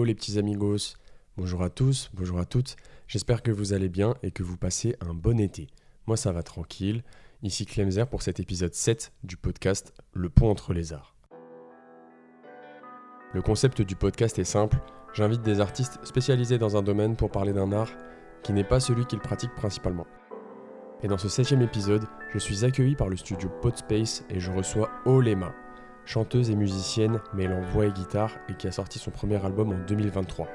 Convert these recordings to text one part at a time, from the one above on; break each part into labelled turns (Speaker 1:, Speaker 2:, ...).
Speaker 1: Hello les petits amigos, bonjour à tous, bonjour à toutes, j'espère que vous allez bien et que vous passez un bon été. Moi ça va tranquille, ici Clemzer pour cet épisode 7 du podcast Le pont entre les arts. Le concept du podcast est simple, j'invite des artistes spécialisés dans un domaine pour parler d'un art qui n'est pas celui qu'ils pratiquent principalement. Et dans ce 7e épisode, je suis accueilli par le studio Podspace et je reçois Olema, chanteuse et musicienne mêlant voix et guitare et qui a sorti son premier album en 2023.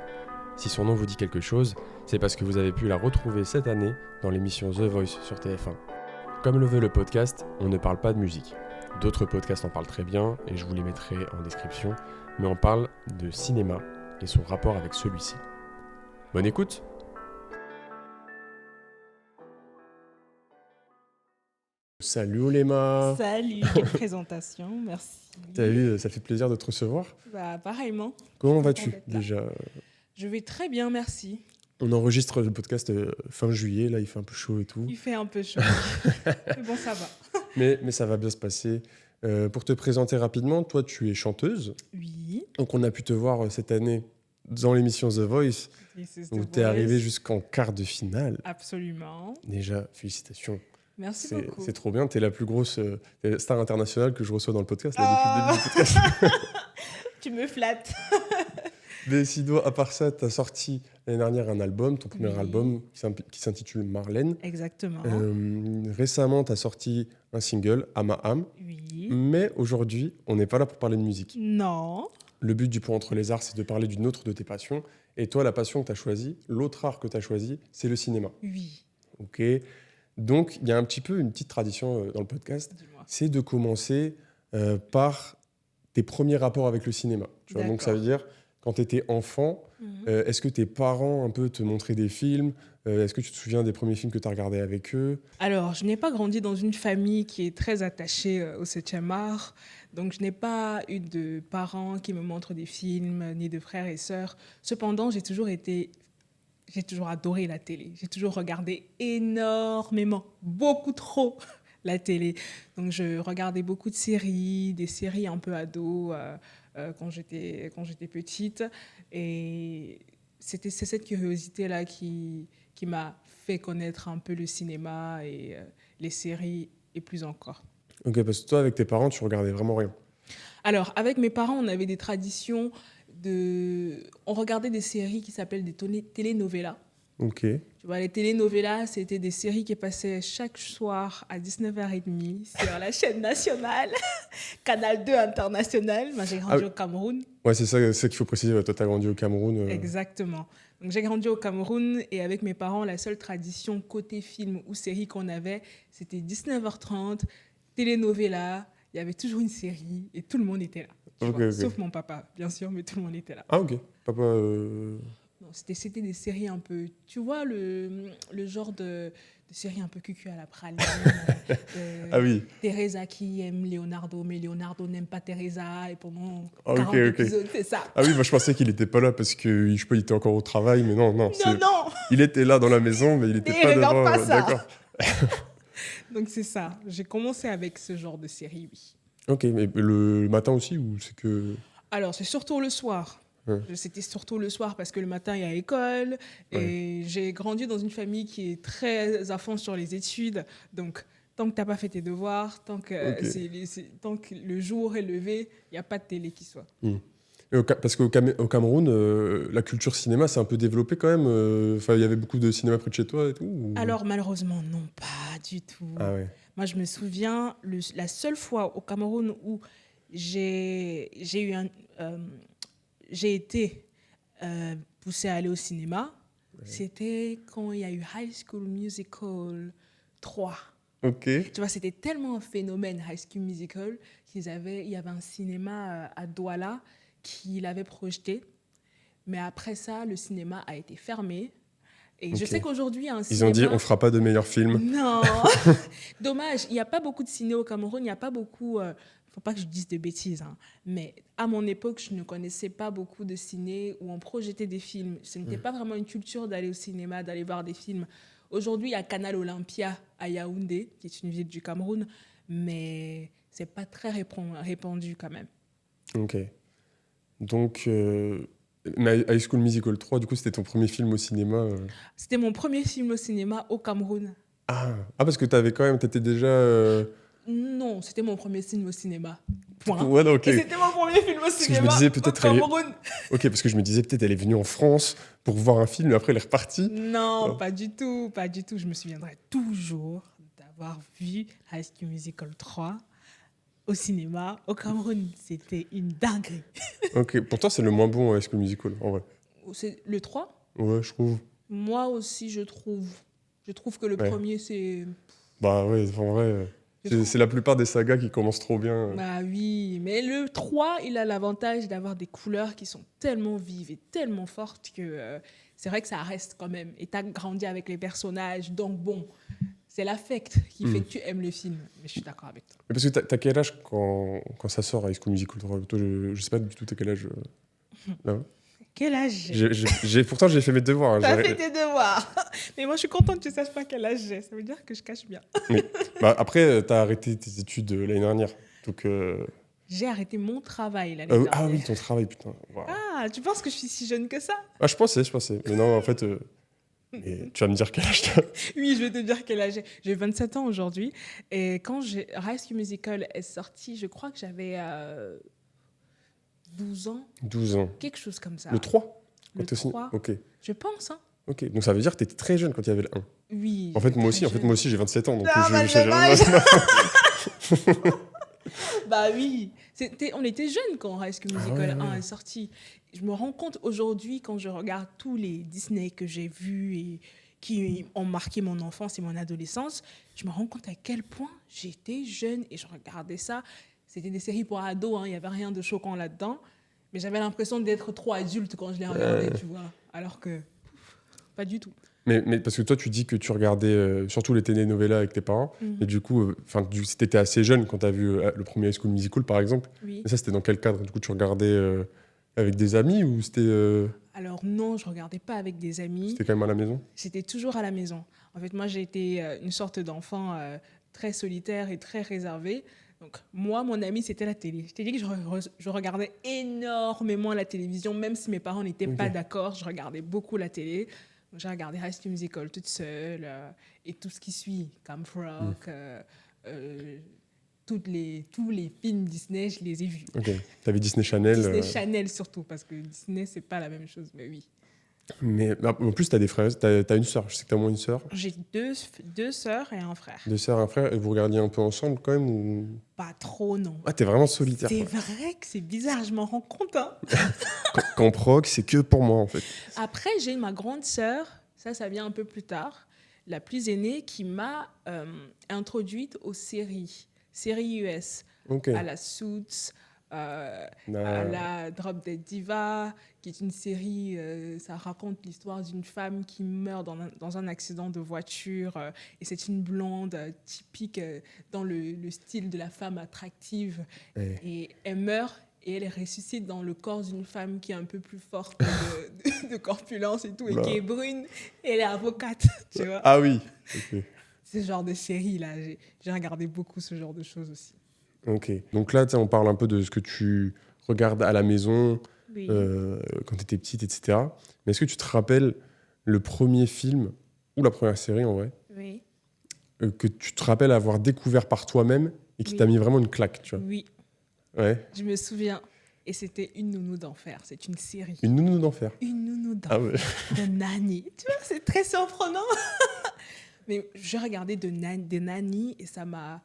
Speaker 1: Si son nom vous dit quelque chose, c'est parce que vous avez pu la retrouver cette année dans l'émission The Voice sur TF1. Comme le veut le podcast, on ne parle pas de musique. D'autres podcasts en parlent très bien et je vous les mettrai en description, mais on parle de cinéma et son rapport avec celui-ci. Bonne écoute! Salut Olema!
Speaker 2: Salut, quelle présentation, merci.
Speaker 1: T'as vu, ça fait plaisir de te recevoir.
Speaker 2: Bah, pareillement.
Speaker 1: Comment
Speaker 2: Je suis
Speaker 1: vas-tu
Speaker 2: contente d'être là.
Speaker 1: déjà?
Speaker 2: Je vais très bien, merci.
Speaker 1: On enregistre le podcast fin juillet, là il fait un peu chaud et tout.
Speaker 2: Il fait un peu chaud. Mais bon, ça va.
Speaker 1: Mais ça va bien se passer. Pour te présenter rapidement, toi tu es chanteuse.
Speaker 2: Oui.
Speaker 1: Donc on a pu te voir cette année dans l'émission The Voice,
Speaker 2: This is the
Speaker 1: où tu es
Speaker 2: voice.
Speaker 1: arrivée jusqu'en quart de finale.
Speaker 2: Absolument.
Speaker 1: Déjà, félicitations.
Speaker 2: Merci
Speaker 1: C'est
Speaker 2: beaucoup.
Speaker 1: c'est trop bien, tu es la plus grosse star internationale que je reçois dans le podcast, là,
Speaker 2: Ah.
Speaker 1: depuis le début du podcast.
Speaker 2: Tu me flattes.
Speaker 1: Mais sinon, à part ça, tu as sorti l'année dernière un album, ton premier
Speaker 2: Oui.
Speaker 1: album qui s'intitule Marlène.
Speaker 2: Exactement.
Speaker 1: Récemment, tu as sorti un single, Ama Am.
Speaker 2: Oui.
Speaker 1: Mais aujourd'hui, on n'est pas là pour parler de musique.
Speaker 2: Non.
Speaker 1: Le but du pont entre les arts, c'est de parler d'une autre de tes passions. Et toi, la passion que tu as choisie, l'autre art que tu as choisi, c'est le cinéma.
Speaker 2: Oui.
Speaker 1: Ok. Donc, il y a un petit peu une petite tradition dans le podcast,
Speaker 2: Dis-moi.
Speaker 1: c'est de commencer par tes premiers rapports avec le cinéma. Tu vois, donc, ça veut dire, quand tu étais enfant, est-ce que tes parents un peu te montraient des films? Est-ce que tu te souviens des premiers films que tu as regardés avec eux?
Speaker 2: Alors, je n'ai pas grandi dans une famille qui est très attachée au 7e art. Donc, je n'ai pas eu de parents qui me montrent des films, ni de frères et sœurs. Cependant, j'ai toujours adoré la télé. J'ai toujours regardé énormément, beaucoup trop, la télé. Donc, je regardais beaucoup de séries, des séries un peu ados quand j'étais petite. Et c'est cette curiosité-là qui m'a fait connaître un peu le cinéma et les séries et plus encore.
Speaker 1: Ok, parce que toi, avec tes parents, tu regardais vraiment rien.
Speaker 2: Alors, avec mes parents, on avait des traditions on regardait des séries qui s'appellent des telenovelas.
Speaker 1: Ok.
Speaker 2: Tu vois, les telenovelas, c'était des séries qui passaient chaque soir à 19h30 sur la chaîne nationale, Canal 2 international. Moi, j'ai grandi au Cameroun.
Speaker 1: Ouais, c'est ça qu'il faut préciser. Ouais, toi, tu as grandi au Cameroun.
Speaker 2: Exactement. Donc, j'ai grandi au Cameroun et avec mes parents, la seule tradition côté film ou série qu'on avait, c'était 19h30, telenovela. Il y avait toujours une série et tout le monde était là.
Speaker 1: Ok.
Speaker 2: Sauf mon papa, bien sûr, mais tout le monde était là.
Speaker 1: Ah, ok. Papa.
Speaker 2: Non, c'était des séries un peu... Tu vois, le genre de série un peu cucu à la praline.
Speaker 1: Ah oui.
Speaker 2: Teresa qui aime Leonardo, mais Leonardo n'aime pas Teresa. Et pendant
Speaker 1: Ah,
Speaker 2: 40 épisodes, c'est ça.
Speaker 1: Ah oui, moi je pensais qu'il n'était pas là parce que je sais pas, il était encore au travail, mais non.
Speaker 2: Non.
Speaker 1: Il était là dans la maison, mais il n'était
Speaker 2: Mais
Speaker 1: pas
Speaker 2: regarde
Speaker 1: devant.
Speaker 2: pas ça.
Speaker 1: D'accord.
Speaker 2: Donc c'est ça. J'ai commencé avec ce genre de série, oui.
Speaker 1: Ok, mais le matin aussi ou c'est que...
Speaker 2: Alors, c'est surtout le soir.
Speaker 1: Ouais.
Speaker 2: C'était surtout le soir parce que le matin, il y a école. Et j'ai grandi dans une famille qui est très à fond sur les études. Donc, tant que tu n'as pas fait tes devoirs, tant que le jour est levé, il n'y a pas de télé qui soit.
Speaker 1: Parce qu'au Cameroun, la culture cinéma, c'est un peu développé quand même. Il y avait beaucoup de cinéma près de chez toi et tout ou...
Speaker 2: Alors, malheureusement, non, pas du tout.
Speaker 1: Ah ouais.
Speaker 2: Moi, je me souviens, la seule fois au Cameroun où j'ai été poussée à aller au cinéma, c'était quand il y a eu High School Musical 3.
Speaker 1: Ok.
Speaker 2: Tu vois, c'était tellement un phénomène, High School Musical, il y avait un cinéma à Douala qui l'avait projeté. Mais après ça, le cinéma a été fermé. Et je sais qu'aujourd'hui, il y a un cinéma...
Speaker 1: Ils ont dit, on fera pas de meilleurs films.
Speaker 2: Non. Dommage, il n'y a pas beaucoup de ciné au Cameroun, il n'y a pas beaucoup... faut pas que je dise de bêtises, hein, mais à mon époque, je ne connaissais pas beaucoup de ciné où on projetait des films. Ce n'était pas vraiment une culture d'aller au cinéma, d'aller voir des films. Aujourd'hui, il y a Canal Olympia à Yaoundé, qui est une ville du Cameroun, mais ce n'est pas très répandu quand même.
Speaker 1: Ok. Donc, Mais High School Musical 3, du coup, c'était ton premier film au cinéma
Speaker 2: C'était mon premier film au cinéma au Cameroun.
Speaker 1: Parce que t'étais déjà...
Speaker 2: Non, c'était mon premier film au cinéma. Point.
Speaker 1: Ouais, non, ok.
Speaker 2: Et c'était mon premier film au
Speaker 1: Parce que je me
Speaker 2: cinéma
Speaker 1: disais
Speaker 2: au
Speaker 1: peut-être
Speaker 2: Cameroun.
Speaker 1: Ok, parce que je me disais peut-être elle est venue en France pour voir un film et après elle est repartie.
Speaker 2: Non,
Speaker 1: Oh.
Speaker 2: pas du tout, pas du tout. Je me souviendrai toujours d'avoir vu High School Musical 3 au cinéma au Cameroun. C'était une dinguerie.
Speaker 1: Ok, pour toi c'est le moins bon High School Musical, en vrai.
Speaker 2: C'est le 3 ?
Speaker 1: Ouais, je trouve.
Speaker 2: Moi aussi, je trouve. Je trouve que le
Speaker 1: Ouais.
Speaker 2: premier, c'est...
Speaker 1: Bah ouais, en vrai, c'est la plupart des sagas qui commencent trop bien.
Speaker 2: Bah oui, mais le 3, il a l'avantage d'avoir des couleurs qui sont tellement vives et tellement fortes que c'est vrai que ça reste quand même. Et t'as grandi avec les personnages, donc bon, c'est l'affect qui fait que tu aimes le film. Mais je suis d'accord avec toi.
Speaker 1: Mais parce que t'as quel âge quand ça sort High School Musical 3? Toi, je sais pas du tout t'as quel âge. Là.
Speaker 2: Quel âge j'ai?
Speaker 1: Pourtant j'ai fait mes devoirs. Hein,
Speaker 2: T'as fait tes devoirs. Mais moi, je suis contente que tu saches pas quel âge j'ai. Ça veut dire que je cache bien.
Speaker 1: Après, t'as arrêté tes études l'année dernière. Donc,
Speaker 2: J'ai arrêté mon travail l'année dernière.
Speaker 1: Ah oui, ton travail, putain. Wow.
Speaker 2: Ah, tu penses que je suis si jeune que ça?
Speaker 1: Ah, je pensais. Mais non, en fait, et tu vas me dire quel âge t'as.
Speaker 2: Oui, je vais te dire quel âge j'ai. J'ai 27 ans aujourd'hui. Et quand High School Musical est sorti, je crois que j'avais 12 ans.
Speaker 1: 12 ans.
Speaker 2: Quelque chose comme ça.
Speaker 1: Le 3
Speaker 2: Le 3.
Speaker 1: Ok.
Speaker 2: Je pense, hein.
Speaker 1: Ok, donc ça veut dire que t'étais très jeune quand il y avait le 1.
Speaker 2: Oui.
Speaker 1: En fait, moi
Speaker 2: très
Speaker 1: aussi, j'ai 27 ans. Donc
Speaker 2: Ah, bah,
Speaker 1: je-
Speaker 2: le Bah oui. On était jeunes quand High School Musical 1 est sorti. Je me rends compte aujourd'hui, quand je regarde tous les Disney que j'ai vus et qui ont marqué mon enfance et mon adolescence, je me rends compte à quel point j'étais jeune et je regardais ça. C'était des séries pour ados, hein, il n'y avait rien de choquant là-dedans. Mais j'avais l'impression d'être trop adulte quand je les regardais, tu vois. Alors que, pas du tout.
Speaker 1: Mais parce que toi, tu dis que tu regardais surtout les télénovelas avec tes parents. Et du coup, t'étais assez jeune quand t'as vu le premier High School Musical, par exemple.
Speaker 2: Oui.
Speaker 1: Et ça, c'était dans quel cadre? Du coup, tu regardais avec des amis ou c'était
Speaker 2: Alors non, je regardais pas avec des amis.
Speaker 1: quand même à la maison?
Speaker 2: C'était toujours à la maison. En fait, moi, j'ai été une sorte d'enfant très solitaire et très réservé. Donc, moi, mon ami, c'était la télé. Je t'ai dit que je regardais énormément la télévision, même si mes parents n'étaient pas d'accord. Je regardais beaucoup la télé. Donc, j'ai regardé High School Musical toute seule et tout ce qui suit, Camp Rock, tous les films Disney, je les ai vus.
Speaker 1: Ok. T'avais Disney Channel.
Speaker 2: Disney Channel surtout, parce que Disney, c'est pas la même chose, mais oui.
Speaker 1: Mais en plus, t'as des frères, t'as une sœur. Je sais que t'as au moins une sœur.
Speaker 2: J'ai deux sœurs et un frère.
Speaker 1: Deux sœurs et un frère. Et vous regardiez un peu ensemble quand même ou...
Speaker 2: Pas trop, non.
Speaker 1: Ah, t'es vraiment solitaire.
Speaker 2: C'est
Speaker 1: quoi.
Speaker 2: vrai que c'est bizarre, je m'en rends compte. Hein.
Speaker 1: Quand proc, c'est que pour moi en fait.
Speaker 2: Après, j'ai ma grande sœur, ça vient un peu plus tard, la plus aînée, qui m'a introduite aux séries US,
Speaker 1: Ok.
Speaker 2: à la Suits, à la Drop Dead Diva, qui est une série, ça raconte l'histoire d'une femme qui meurt dans un accident de voiture, et c'est une blonde typique dans le style de la femme attractive, et elle meurt. Et elle ressuscite dans le corps d'une femme qui est un peu plus forte de corpulence et tout, et qui est brune, et elle est avocate, tu vois.
Speaker 1: Ah oui. Ok.
Speaker 2: Ce genre de série-là, j'ai regardé beaucoup ce genre de choses aussi.
Speaker 1: Ok. Donc là, on parle un peu de ce que tu regardes à la maison,
Speaker 2: Oui.
Speaker 1: quand tu étais petite, etc. Mais est-ce que tu te rappelles le premier film, ou la première série en vrai,
Speaker 2: Oui.
Speaker 1: que tu te rappelles avoir découvert par toi-même et qui t'a mis vraiment une claque, tu vois?
Speaker 2: Oui,
Speaker 1: Ouais.
Speaker 2: je me souviens. Et c'était Une nounou d'enfer. C'est une série.
Speaker 1: Une nounou d'enfer.
Speaker 2: Une nounou d'enfer.
Speaker 1: Ah ouais.
Speaker 2: De Nanny. Tu vois, c'est très surprenant. Mais je regardais des Nanny et ça m'a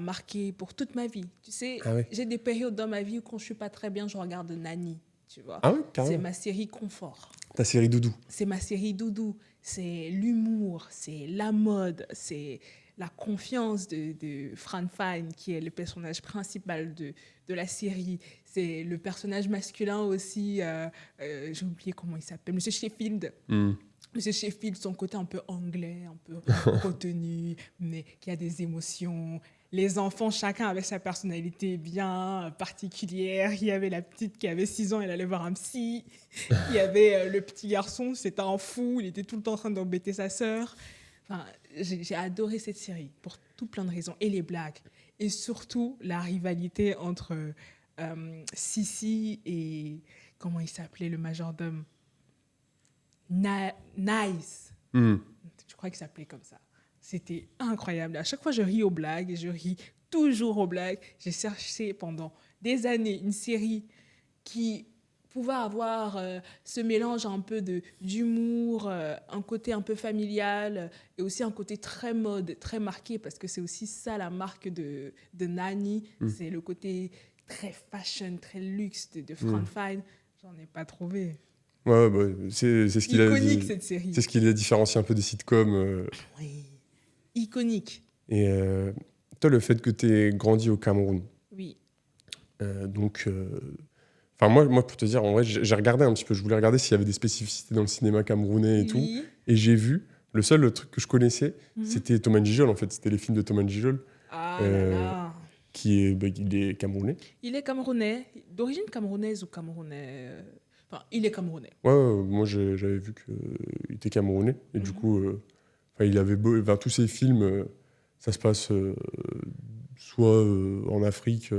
Speaker 2: marqué pour toute ma vie. Tu sais, j'ai des périodes dans ma vie où quand je suis pas très bien, je regarde Nanny. Tu vois.
Speaker 1: Ah oui, carrément.
Speaker 2: C'est ma série confort.
Speaker 1: Ta série doudou.
Speaker 2: C'est ma série doudou. C'est l'humour, c'est la mode, c'est la confiance de Fran Fine, qui est le personnage principal de la série. C'est le personnage masculin aussi, j'ai oublié comment il s'appelle, Monsieur Sheffield. Monsieur Sheffield, son côté un peu anglais, un peu retenu, mais qui a des émotions. Les enfants, chacun avait sa personnalité bien particulière. Il y avait la petite qui avait 6 ans, elle allait voir un psy. Il y avait le petit garçon, c'était un fou, il était tout le temps en train d'embêter sa sœur. Enfin, j'ai adoré cette série pour tout plein de raisons. Et les blagues. Et surtout, la rivalité entre Sissi et comment il s'appelait, le majordome? Nice. Je crois qu'il s'appelait comme ça. C'était incroyable. À chaque fois, je ris aux blagues et je ris toujours aux blagues. J'ai cherché pendant des années une série qui pouvait avoir ce mélange un peu d'humour, un côté un peu familial et aussi un côté très mode, très marqué, parce que c'est aussi ça la marque de Nani. C'est le côté très fashion, très luxe de Frank Fine. J'en ai pas trouvé.
Speaker 1: Ouais, bah, c'est ce qu'il a
Speaker 2: Iconique, cette série.
Speaker 1: C'est ce qui la différencie un peu des sitcoms.
Speaker 2: Oui, iconique.
Speaker 1: Et toi, le fait que tu aies grandi au Cameroun,
Speaker 2: Oui.
Speaker 1: donc, enfin moi, pour te dire, en vrai, j'ai regardé un petit peu. Je voulais regarder s'il y avait des spécificités dans le cinéma camerounais et tout. Et j'ai vu, le truc que je connaissais, c'était Thomas Njijol, en fait. C'était les films de Thomas Njijol.
Speaker 2: Ah là là.
Speaker 1: Il est camerounais.
Speaker 2: Il est camerounais, d'origine camerounaise ou camerounais. Enfin, il est camerounais.
Speaker 1: Ouais, moi j'avais vu qu'il était camerounais. Et du coup, il avait tous ses films, ça se passe soit en Afrique,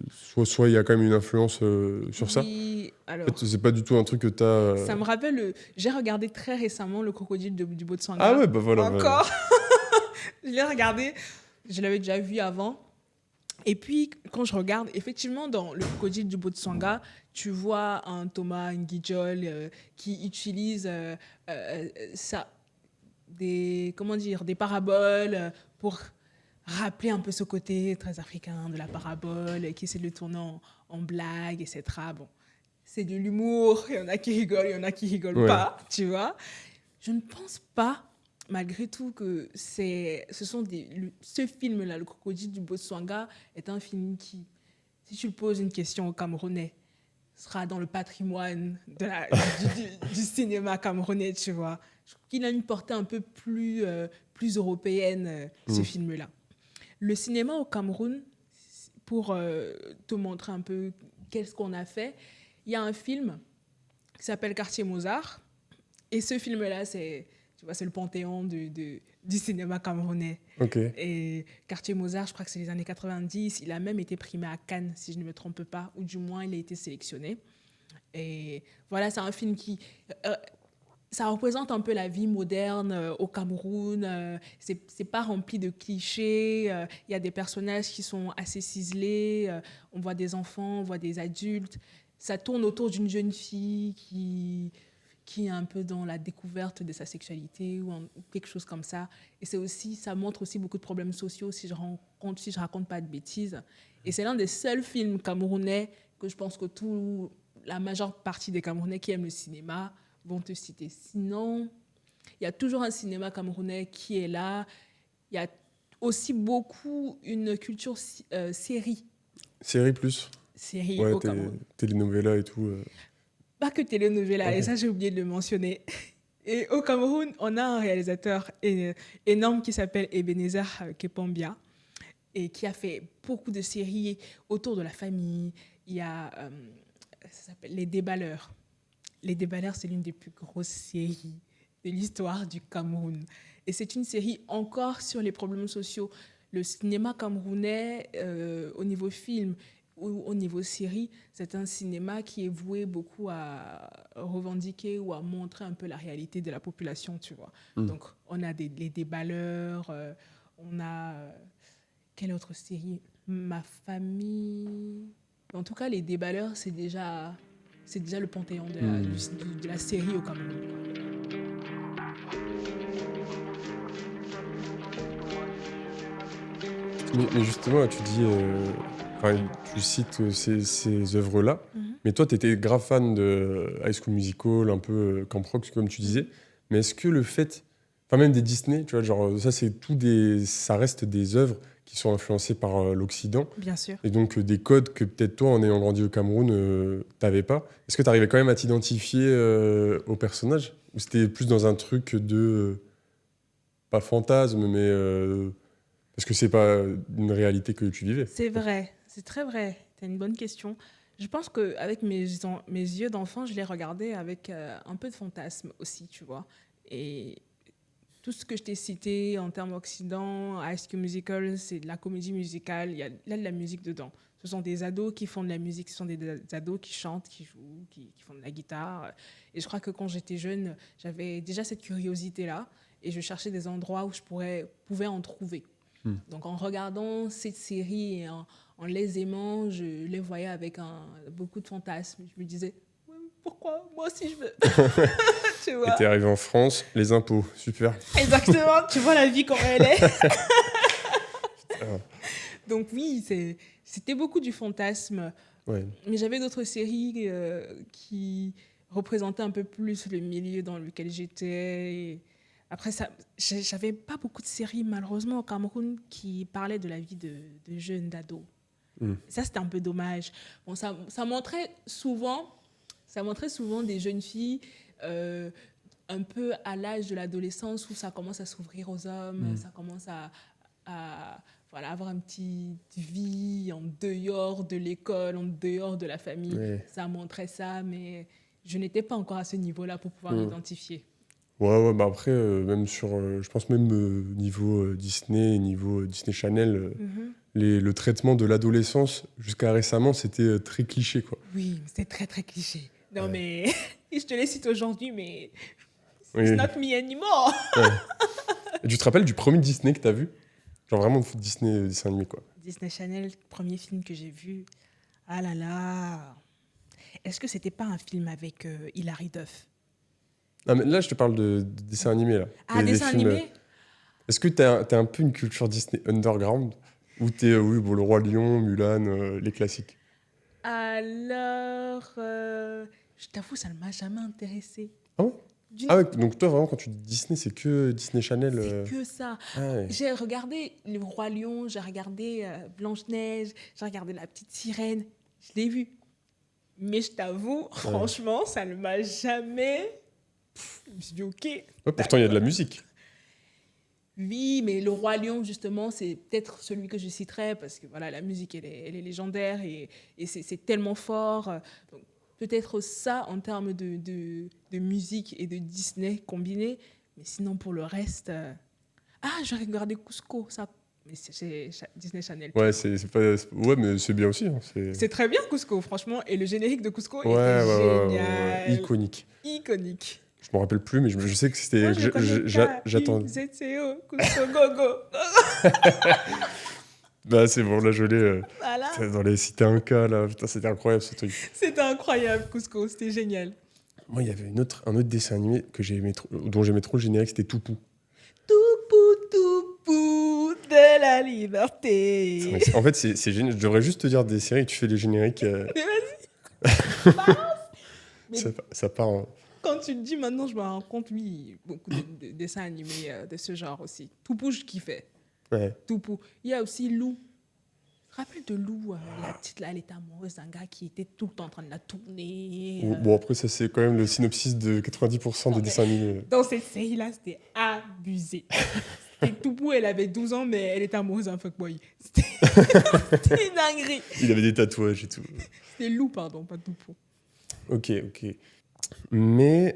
Speaker 1: soit il y a quand même une influence sur ça.
Speaker 2: Oui, alors.
Speaker 1: En fait, c'est pas du tout un truc que tu as.
Speaker 2: Ça me rappelle, j'ai regardé très récemment Le Crocodile du Botswana.
Speaker 1: Ah ouais, bah voilà.
Speaker 2: Encore. Je l'ai regardé, je l'avais déjà vu avant. Et puis, quand je regarde, effectivement, dans Le Crocodile du Botswana, tu vois un Thomas Njijol qui utilise des paraboles pour rappeler un peu ce côté très africain de la parabole, qui essaie de le tourner en blague, etc. Bon, c'est de l'humour, il y en a qui rigolent, il y en a qui rigolent pas, tu vois. Je ne pense pas, malgré tout, que ce film-là, Le Crocodile du Botswana, est un film qui, si tu le poses une question aux Camerounais, sera dans le patrimoine du cinéma camerounais, tu vois. Je trouve qu'il a une portée un peu plus européenne, ce film-là. Le cinéma au Cameroun, pour te montrer un peu qu'est-ce qu'on a fait, il y a un film qui s'appelle Quartier Mozart. Et ce film-là, c'est le panthéon du cinéma camerounais.
Speaker 1: Okay.
Speaker 2: Et Quartier Mozart, je crois que c'est les années 90. Il a même été primé à Cannes, si je ne me trompe pas, ou du moins, il a été sélectionné. Et voilà, c'est un film qui... ça représente un peu la vie moderne au Cameroun. C'est pas rempli de clichés. Il y a des personnages qui sont assez ciselés. On voit des enfants, on voit des adultes. Ça tourne autour d'une jeune fille qui est un peu dans la découverte de sa sexualité ou quelque chose comme ça. Et ça montre aussi beaucoup de problèmes sociaux, si je raconte pas de bêtises. Et c'est l'un des seuls films camerounais que je pense que la majeure partie des Camerounais qui aiment le cinéma vont te citer. Sinon, il y a toujours un cinéma camerounais qui est là. Il y a aussi beaucoup une culture série.
Speaker 1: Série plus.
Speaker 2: Série au Cameroun.
Speaker 1: Télénovela et tout.
Speaker 2: Pas que télénovela, et ça j'ai oublié de le mentionner. Et au Cameroun, on a un réalisateur énorme qui s'appelle Ebenezer Kepambia et qui a fait beaucoup de séries autour de la famille. Il y a, ça s'appelle Les Déballeurs. Les Déballeurs, c'est l'une des plus grosses séries de l'histoire du Cameroun. Et c'est une série encore sur les problèmes sociaux. Le cinéma camerounais, au niveau film ou au niveau série, c'est un cinéma qui est voué beaucoup à revendiquer ou à montrer un peu la réalité de la population, tu vois. Donc, on a les Déballeurs, on a... quelle autre série? Ma famille... En tout cas, les Déballeurs, c'est déjà le panthéon de la série au Cameroun.
Speaker 1: Mais justement, tu dis... tu cites ces œuvres-là, mais toi, tu étais grave fan de High School Musical, un peu Camp Rock, comme tu disais. Mais est-ce que le fait... Enfin, même des Disney, tu vois, genre, ça reste des œuvres qui sont influencées par l'Occident.
Speaker 2: Bien sûr.
Speaker 1: Et donc, des codes que peut-être toi, en ayant grandi au Cameroun, t'avais pas. Est-ce que tu arrivais quand même à t'identifier au personnage? Ou c'était plus dans un truc de... pas fantasme, mais... parce que c'est pas une réalité que tu vivais.
Speaker 2: C'est vrai, c'est très vrai. Tu as une bonne question. Je pense qu'avec mes yeux d'enfant, je l'ai regardé avec un peu de fantasme aussi, tu vois. Et tout ce que je t'ai cité en termes occident, High School Musical, c'est de la comédie musicale, il y a de la musique dedans. Ce sont des ados qui font de la musique, ce sont des ados qui chantent, qui jouent, qui font de la guitare. Et je crois que quand j'étais jeune, j'avais déjà cette curiosité-là et je cherchais des endroits où je pouvais en trouver. Donc en regardant cette série et en les aimant, je les voyais avec beaucoup de fantasmes. Je me disais, ouais, pourquoi moi aussi je veux. Tu vois.
Speaker 1: Et t'es arrivé en France, les impôts, super.
Speaker 2: Exactement, tu vois la vie comme elle est. Donc oui, c'était beaucoup du fantasme.
Speaker 1: Ouais.
Speaker 2: Mais j'avais d'autres séries qui représentaient un peu plus le milieu dans lequel j'étais. Et après, j'avais pas beaucoup de séries, malheureusement, au Cameroun, qui parlaient de la vie de jeunes, d'ados. Ça, c'était un peu dommage. Bon, ça montrait souvent des jeunes filles un peu à l'âge de l'adolescence où ça commence à s'ouvrir aux hommes, ça commence à voilà, avoir une petite vie en dehors de l'école, en dehors de la famille. Ouais. Ça montrait ça, mais je n'étais pas encore à ce niveau-là pour pouvoir m'identifier.
Speaker 1: Ouais, bah après, même sur, je pense même niveau Disney, niveau Disney Channel, le traitement de l'adolescence, jusqu'à récemment, c'était très cliché, quoi.
Speaker 2: Oui, c'était très, très cliché. Non, mais je te les cite aujourd'hui, mais it's not me anymore.
Speaker 1: Et tu te rappelles du premier Disney que tu as vu? Genre vraiment Disney, dessin animé, quoi.
Speaker 2: Disney Channel, premier film que j'ai vu. Ah là là. Est-ce que c'était pas un film avec Hilary Duff?
Speaker 1: Non, mais là, je te parle de dessin animé, là.
Speaker 2: Ah, dessin animé?
Speaker 1: Est-ce que t'as un peu une culture Disney underground? Ou t'es, le Roi Lion, Mulan, les classiques?
Speaker 2: Alors, je t'avoue, ça ne m'a jamais intéressée.
Speaker 1: Ah ouais? Ah ouais, donc toi, vraiment, quand tu dis Disney, c'est que Disney Channel
Speaker 2: C'est que ça.
Speaker 1: Ah ouais.
Speaker 2: J'ai regardé Le Roi Lion, j'ai regardé Blanche-Neige, j'ai regardé La Petite Sirène. Je l'ai vu. Mais je t'avoue, franchement, ça ne m'a jamais... je me suis dit, OK.
Speaker 1: Ouais, pourtant, il y a de la musique.
Speaker 2: Oui, mais Le Roi Lion, justement, c'est peut-être celui que je citerai parce que voilà, la musique, elle est légendaire et c'est tellement fort. Donc, peut-être ça en termes de musique et de Disney combiné. Mais sinon, pour le reste... j'ai regardé Cusco, ça. Mais c'est Disney Channel.
Speaker 1: Ouais, ouais, mais c'est bien aussi. Hein,
Speaker 2: c'est très bien, Cusco, franchement. Et le générique de Cusco était génial.
Speaker 1: Ouais. Iconique. Je me rappelle plus, mais je sais que c'était... J'attends.
Speaker 2: ZCO, Cusco, go.
Speaker 1: Bah, c'est bon, là, je l'ai.
Speaker 2: Voilà.
Speaker 1: Dans les cités Inca, là. Putain, c'était incroyable, ce truc.
Speaker 2: C'était incroyable, Cusco. C'était génial.
Speaker 1: Moi, il y avait un autre dessin animé dont j'aimais trop le générique, c'était Toupou.
Speaker 2: Toupou de la liberté.
Speaker 1: En fait, c'est génial. Je devrais juste te dire des séries, tu fais les génériques.
Speaker 2: Mais vas-y.
Speaker 1: Ça part. Hein.
Speaker 2: Quand tu le dis maintenant, je me rends compte, oui, beaucoup de dessins animés de ce genre aussi. Toupou, je kiffais.
Speaker 1: Ouais.
Speaker 2: Toupou. Il y a aussi Lou. Je me rappelle de Lou, la petite là, elle était amoureuse d'un gars qui était tout le temps en train de la tourner.
Speaker 1: Bon, après, ça, c'est quand même le synopsis de 90% des dessins animés.
Speaker 2: Dans cette série-là, c'était abusé. Toupou, elle avait 12 ans, mais elle était amoureuse d'un fuckboy. C'était une dinguerie.
Speaker 1: Il avait des tatouages et tout.
Speaker 2: C'était Lou, pardon, pas Toupou.
Speaker 1: Ok. Mais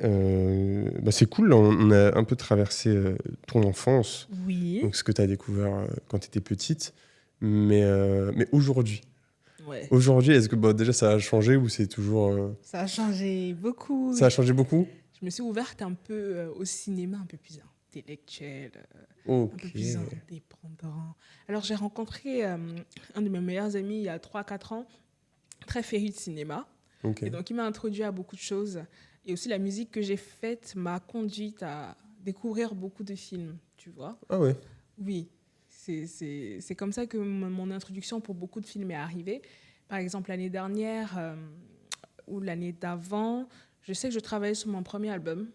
Speaker 1: c'est cool, là, on a un peu traversé ton enfance.
Speaker 2: Oui.
Speaker 1: Donc, ce que tu as découvert quand tu étais petite. Mais aujourd'hui, Aujourd'hui, est-ce que déjà ça a changé ou c'est toujours...
Speaker 2: Ça a changé beaucoup.
Speaker 1: Ça a changé beaucoup?
Speaker 2: Je me suis ouverte un peu au cinéma, un peu plus intellectuel,
Speaker 1: un
Speaker 2: peu plus indépendant. Alors j'ai rencontré un de mes meilleurs amis il y a 3-4 ans, très féru de cinéma. Et donc il m'a introduit à beaucoup de choses. Et aussi la musique que j'ai faite m'a conduite à découvrir beaucoup de films, tu vois.
Speaker 1: Ah ouais?
Speaker 2: Oui. C'est comme ça que mon introduction pour beaucoup de films est arrivée. Par exemple, l'année dernière ou l'année d'avant, je sais que je travaillais sur mon premier album,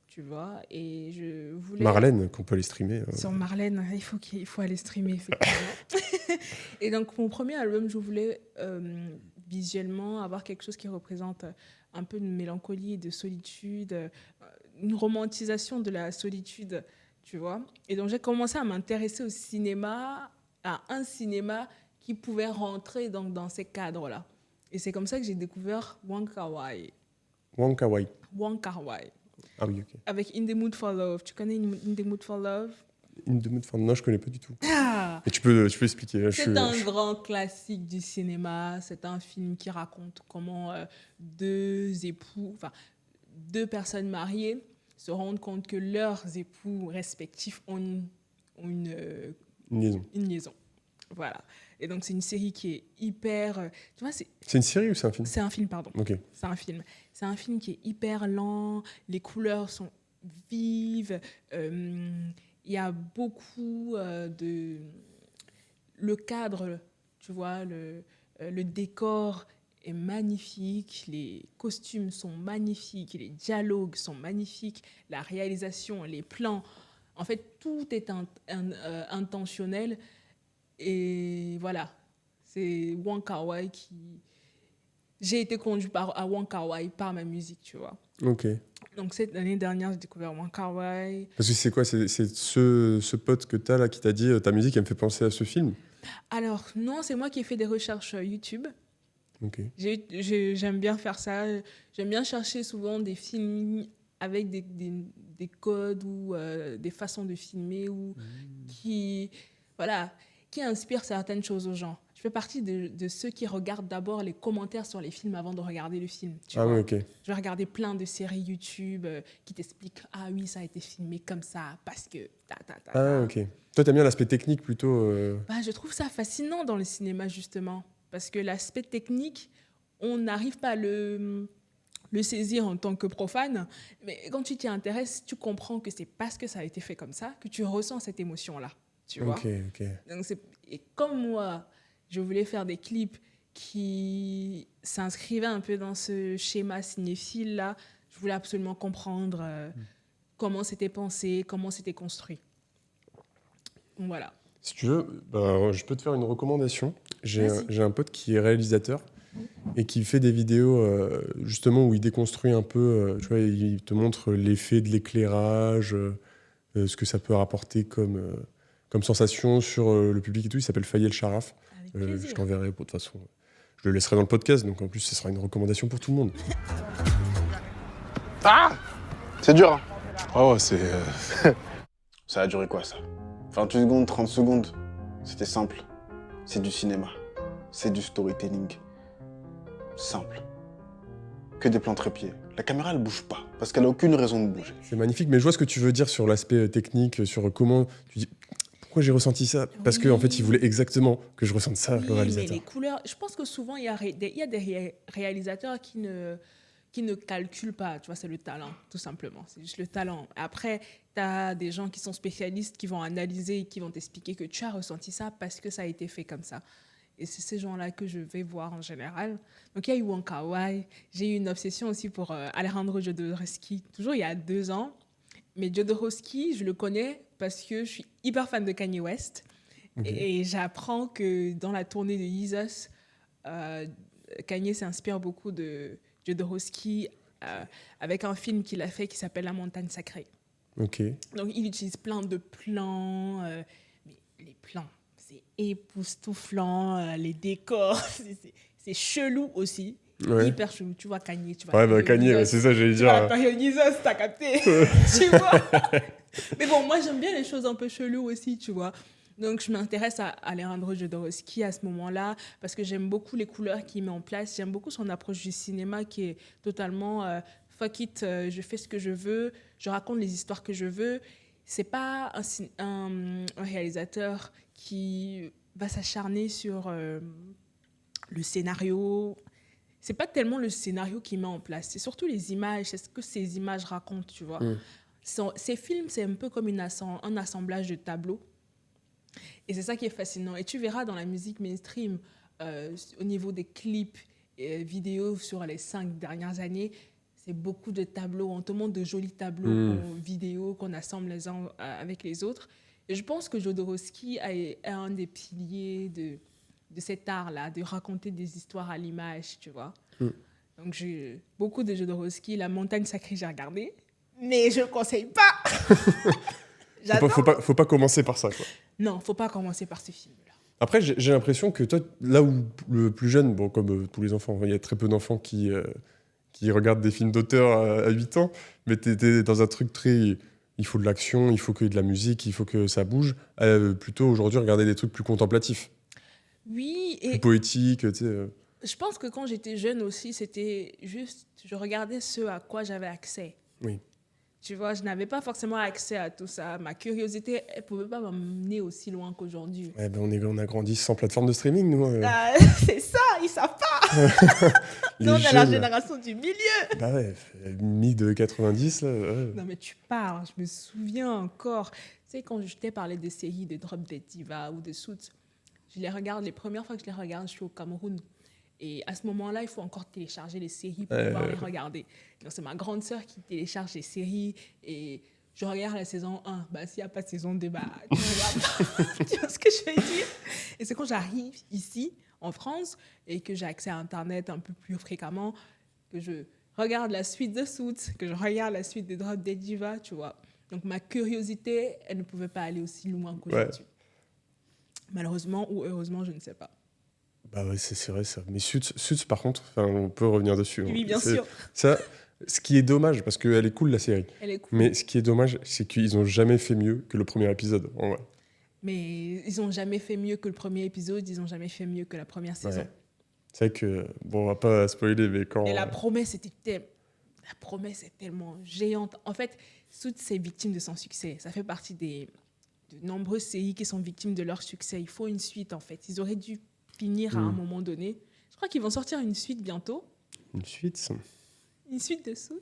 Speaker 2: tu vois, et je voulais...
Speaker 1: Marlène, qu'on peut aller streamer.
Speaker 2: Sur Marlène, il faut aller streamer, effectivement. Et donc, mon premier album, je voulais visuellement avoir quelque chose qui représente un peu de mélancolie et de solitude, une romantisation de la solitude, tu vois. Et donc, j'ai commencé à m'intéresser au cinéma, à un cinéma qui pouvait rentrer dans ces cadres-là. Et c'est comme ça que j'ai découvert Wong Kar-wai.
Speaker 1: Wong Kar-wai.
Speaker 2: Wong Kar-wai.
Speaker 1: Ah oui, ok.
Speaker 2: Avec In the Mood for Love. Tu connais In the Mood for Love?
Speaker 1: In the Mood for Love, non, je connais pas du tout.
Speaker 2: Ah, Voilà.
Speaker 1: Et tu peux expliquer. Là,
Speaker 2: C'est un grand classique du cinéma. C'est un film qui raconte comment deux personnes mariées se rendent compte que leurs époux respectifs
Speaker 1: une liaison.
Speaker 2: une liaison. Voilà. Et donc, c'est une série qui est hyper... tu vois,
Speaker 1: c'est une série ou c'est un film?
Speaker 2: C'est un film, pardon.
Speaker 1: Ok.
Speaker 2: C'est un film. C'est un film qui est hyper lent. Les couleurs sont vives. Il y a beaucoup de... Le cadre, tu vois, le décor est magnifique. Les costumes sont magnifiques. Les dialogues sont magnifiques. La réalisation, les plans. En fait, tout est intentionnel. Et voilà, c'est Wong Kar-wai qui... J'ai été conduite à Wong Kar-wai par ma musique, tu vois.
Speaker 1: Ok.
Speaker 2: Donc, l'année dernière, j'ai découvert Wong Kar-wai.
Speaker 1: Parce que c'est quoi? C'est ce pote que t'as là qui t'a dit ta musique, elle me fait penser à ce film?
Speaker 2: Alors, non, c'est moi qui ai fait des recherches YouTube.
Speaker 1: Ok.
Speaker 2: J'aime bien faire ça. J'aime bien chercher souvent des films avec des codes ou des façons de filmer ou qui inspirent certaines choses aux gens. Je fais partie de ceux qui regardent d'abord les commentaires sur les films avant de regarder le film.
Speaker 1: Oui, ok.
Speaker 2: Je vais regarder plein de séries YouTube qui t'expliquent « Ah oui, ça a été filmé comme ça, parce que... »
Speaker 1: ok. Toi, t'aimes bien l'aspect technique plutôt
Speaker 2: Je trouve ça fascinant dans le cinéma, justement. Parce que l'aspect technique, on n'arrive pas à le saisir en tant que profane. Mais quand tu t'y intéresses, tu comprends que c'est parce que ça a été fait comme ça que tu ressens cette émotion-là. Tu vois?
Speaker 1: Ok.
Speaker 2: Donc et comme moi, je voulais faire des clips qui s'inscrivaient un peu dans ce schéma cinéphile-là, je voulais absolument comprendre comment c'était pensé, comment c'était construit. Donc, voilà.
Speaker 1: Si tu veux, je peux te faire une recommandation. J'ai un pote qui est réalisateur et qui fait des vidéos justement où il déconstruit un peu, tu vois, il te montre l'effet de l'éclairage, ce que ça peut rapporter comme sensation sur le public et tout. Il s'appelle Fayel Sharaf. Je t'enverrai, de toute façon. Je le laisserai dans le podcast, donc en plus, ce sera une recommandation pour tout le monde.
Speaker 3: Ah! C'est dur, hein? Oh, c'est... Ça a duré quoi, ça? 28 secondes, 30 secondes. C'était simple. C'est du cinéma. C'est du storytelling. Simple. Que des plans trépieds. La caméra, elle bouge pas, parce qu'elle a aucune raison de bouger.
Speaker 1: C'est magnifique, mais je vois ce que tu veux dire sur l'aspect technique, sur comment... Tu dis, pourquoi j'ai ressenti ça? Parce qu'en fait, il voulait exactement que je ressente ça, le réalisateur.
Speaker 2: Mais les couleurs... Je pense que souvent, il y a des réalisateurs qui ne calculent pas. Tu vois, c'est le talent, tout simplement. C'est juste le talent. Après, tu as des gens qui sont spécialistes, qui vont analyser et qui vont t'expliquer que tu as ressenti ça parce que ça a été fait comme ça. Et c'est ces gens-là que je vais voir en général. Donc, il y a eu Wong Kar-wai. J'ai eu une obsession aussi pour Alejandro Jodorowsky, toujours il y a 2 ans. Mais Jodorowsky, je le connais parce que je suis hyper fan de Kanye West. Et j'apprends que dans la tournée de Jesus, Kanye s'inspire beaucoup de Jodorowsky avec un film qu'il a fait qui s'appelle La Montagne Sacrée.
Speaker 1: Ok.
Speaker 2: Donc, il utilise plein de plans. Mais les plans, c'est époustouflant. Les décors, c'est chelou aussi.
Speaker 1: Ouais.
Speaker 2: Hyper chelou. Tu vois Kanye, tu vois.
Speaker 1: Ouais, Kanye, c'est ça, j'allais dire.
Speaker 2: La période Jesus, t'as capté. Tu vois. Mais bon, moi, j'aime bien les choses un peu cheloues aussi, tu vois. Donc, je m'intéresse à Alejandro Jodorowsky à ce moment-là parce que j'aime beaucoup les couleurs qu'il met en place. J'aime beaucoup son approche du cinéma qui est totalement fuck it, je fais ce que je veux, je raconte les histoires que je veux. C'est pas un réalisateur qui va s'acharner sur le scénario. C'est pas tellement le scénario qu'il met en place, c'est surtout les images, c'est ce que ces images racontent, tu vois. Ces films, c'est un peu comme un assemblage de tableaux. Et c'est ça qui est fascinant. Et tu verras dans la musique mainstream, au niveau des clips et vidéos sur les 5 dernières années, c'est beaucoup de tableaux. On te montre de jolis tableaux vidéo qu'on assemble les uns avec les autres. Et je pense que Jodorowsky est un des piliers de cet art-là, de raconter des histoires à l'image, tu vois. Donc, j'ai beaucoup de Jodorowsky. La Montagne Sacrée, j'ai regardé, mais je ne conseille pas.
Speaker 1: Faut pas commencer par ça, quoi.
Speaker 2: Non, faut pas commencer par ce film-là.
Speaker 1: Après, j'ai l'impression que toi, là où le plus jeune, bon, comme tous les enfants, il y a très peu d'enfants qui regardent des films d'auteur à 8 ans, mais t'étais dans un truc très... Il il faut de l'action, il faut qu'il y ait de la musique, il faut que ça bouge. Plutôt aujourd'hui, regarder des trucs plus contemplatifs,
Speaker 2: Oui,
Speaker 1: plus
Speaker 2: et
Speaker 1: poétiques, tu sais.
Speaker 2: je pense que quand j'étais jeune aussi, c'était juste, je regardais ce à quoi j'avais accès.
Speaker 1: Oui.
Speaker 2: Tu vois, je n'avais pas forcément accès à tout ça. Ma curiosité, elle ne pouvait pas m'emmener aussi loin qu'aujourd'hui.
Speaker 1: Ouais, ben on a grandi sans plateforme de streaming, nous.
Speaker 2: Ah, c'est ça, ils savent pas.
Speaker 1: Les
Speaker 2: Nous, on est la
Speaker 1: jeunes.
Speaker 2: génération du milieu.
Speaker 1: Bah ouais, mid-90, là. Ouais.
Speaker 2: Non, mais tu parles, je me souviens encore. Tu sais, quand je t'ai parlé des séries de Drop Dead Diva ou de Suits, je les regarde, les premières fois que je les regarde, je suis au Cameroun. Et à ce moment-là, il faut encore télécharger les séries pour pouvoir les regarder. Donc, c'est ma grande sœur qui télécharge les séries et je regarde la saison 1. Bah, s'il n'y a pas de saison 2, bah, tu regardes. Tu vois ce que je veux dire? Et c'est quand j'arrive ici, en France, et que j'ai accès à Internet un peu plus fréquemment, que je regarde la suite de Suits, que je regarde la suite de Drop Dead Diva, tu vois. Donc, ma curiosité, elle ne pouvait pas aller aussi loin qu'aujourd'hui. Malheureusement ou heureusement, je ne sais pas.
Speaker 1: Bah ouais, c'est vrai ça. Mais Suits, par contre, on peut revenir dessus.
Speaker 2: Oui, bien
Speaker 1: C'est-
Speaker 2: sûr.
Speaker 1: Ça, ce qui est dommage, parce qu'elle est cool la série,
Speaker 2: Elle est cool.
Speaker 1: mais ce qui est dommage, c'est qu'ils ont jamais fait mieux que le premier épisode. En vrai.
Speaker 2: Mais ils n'ont jamais fait mieux que le premier épisode, ils n'ont jamais fait mieux que la première saison.
Speaker 1: Ouais. C'est vrai que, bon, on va pas spoiler, mais quand.
Speaker 2: Et la promesse la promesse est tellement géante. En fait, Suits c'est victime de son succès. Ça fait partie de nombreuses séries qui sont victimes de leur succès. Il faut une suite, en fait. Ils auraient dû finir à un moment donné. Je crois qu'ils vont sortir une suite bientôt.
Speaker 1: Une suite.
Speaker 2: Une suite de Suits.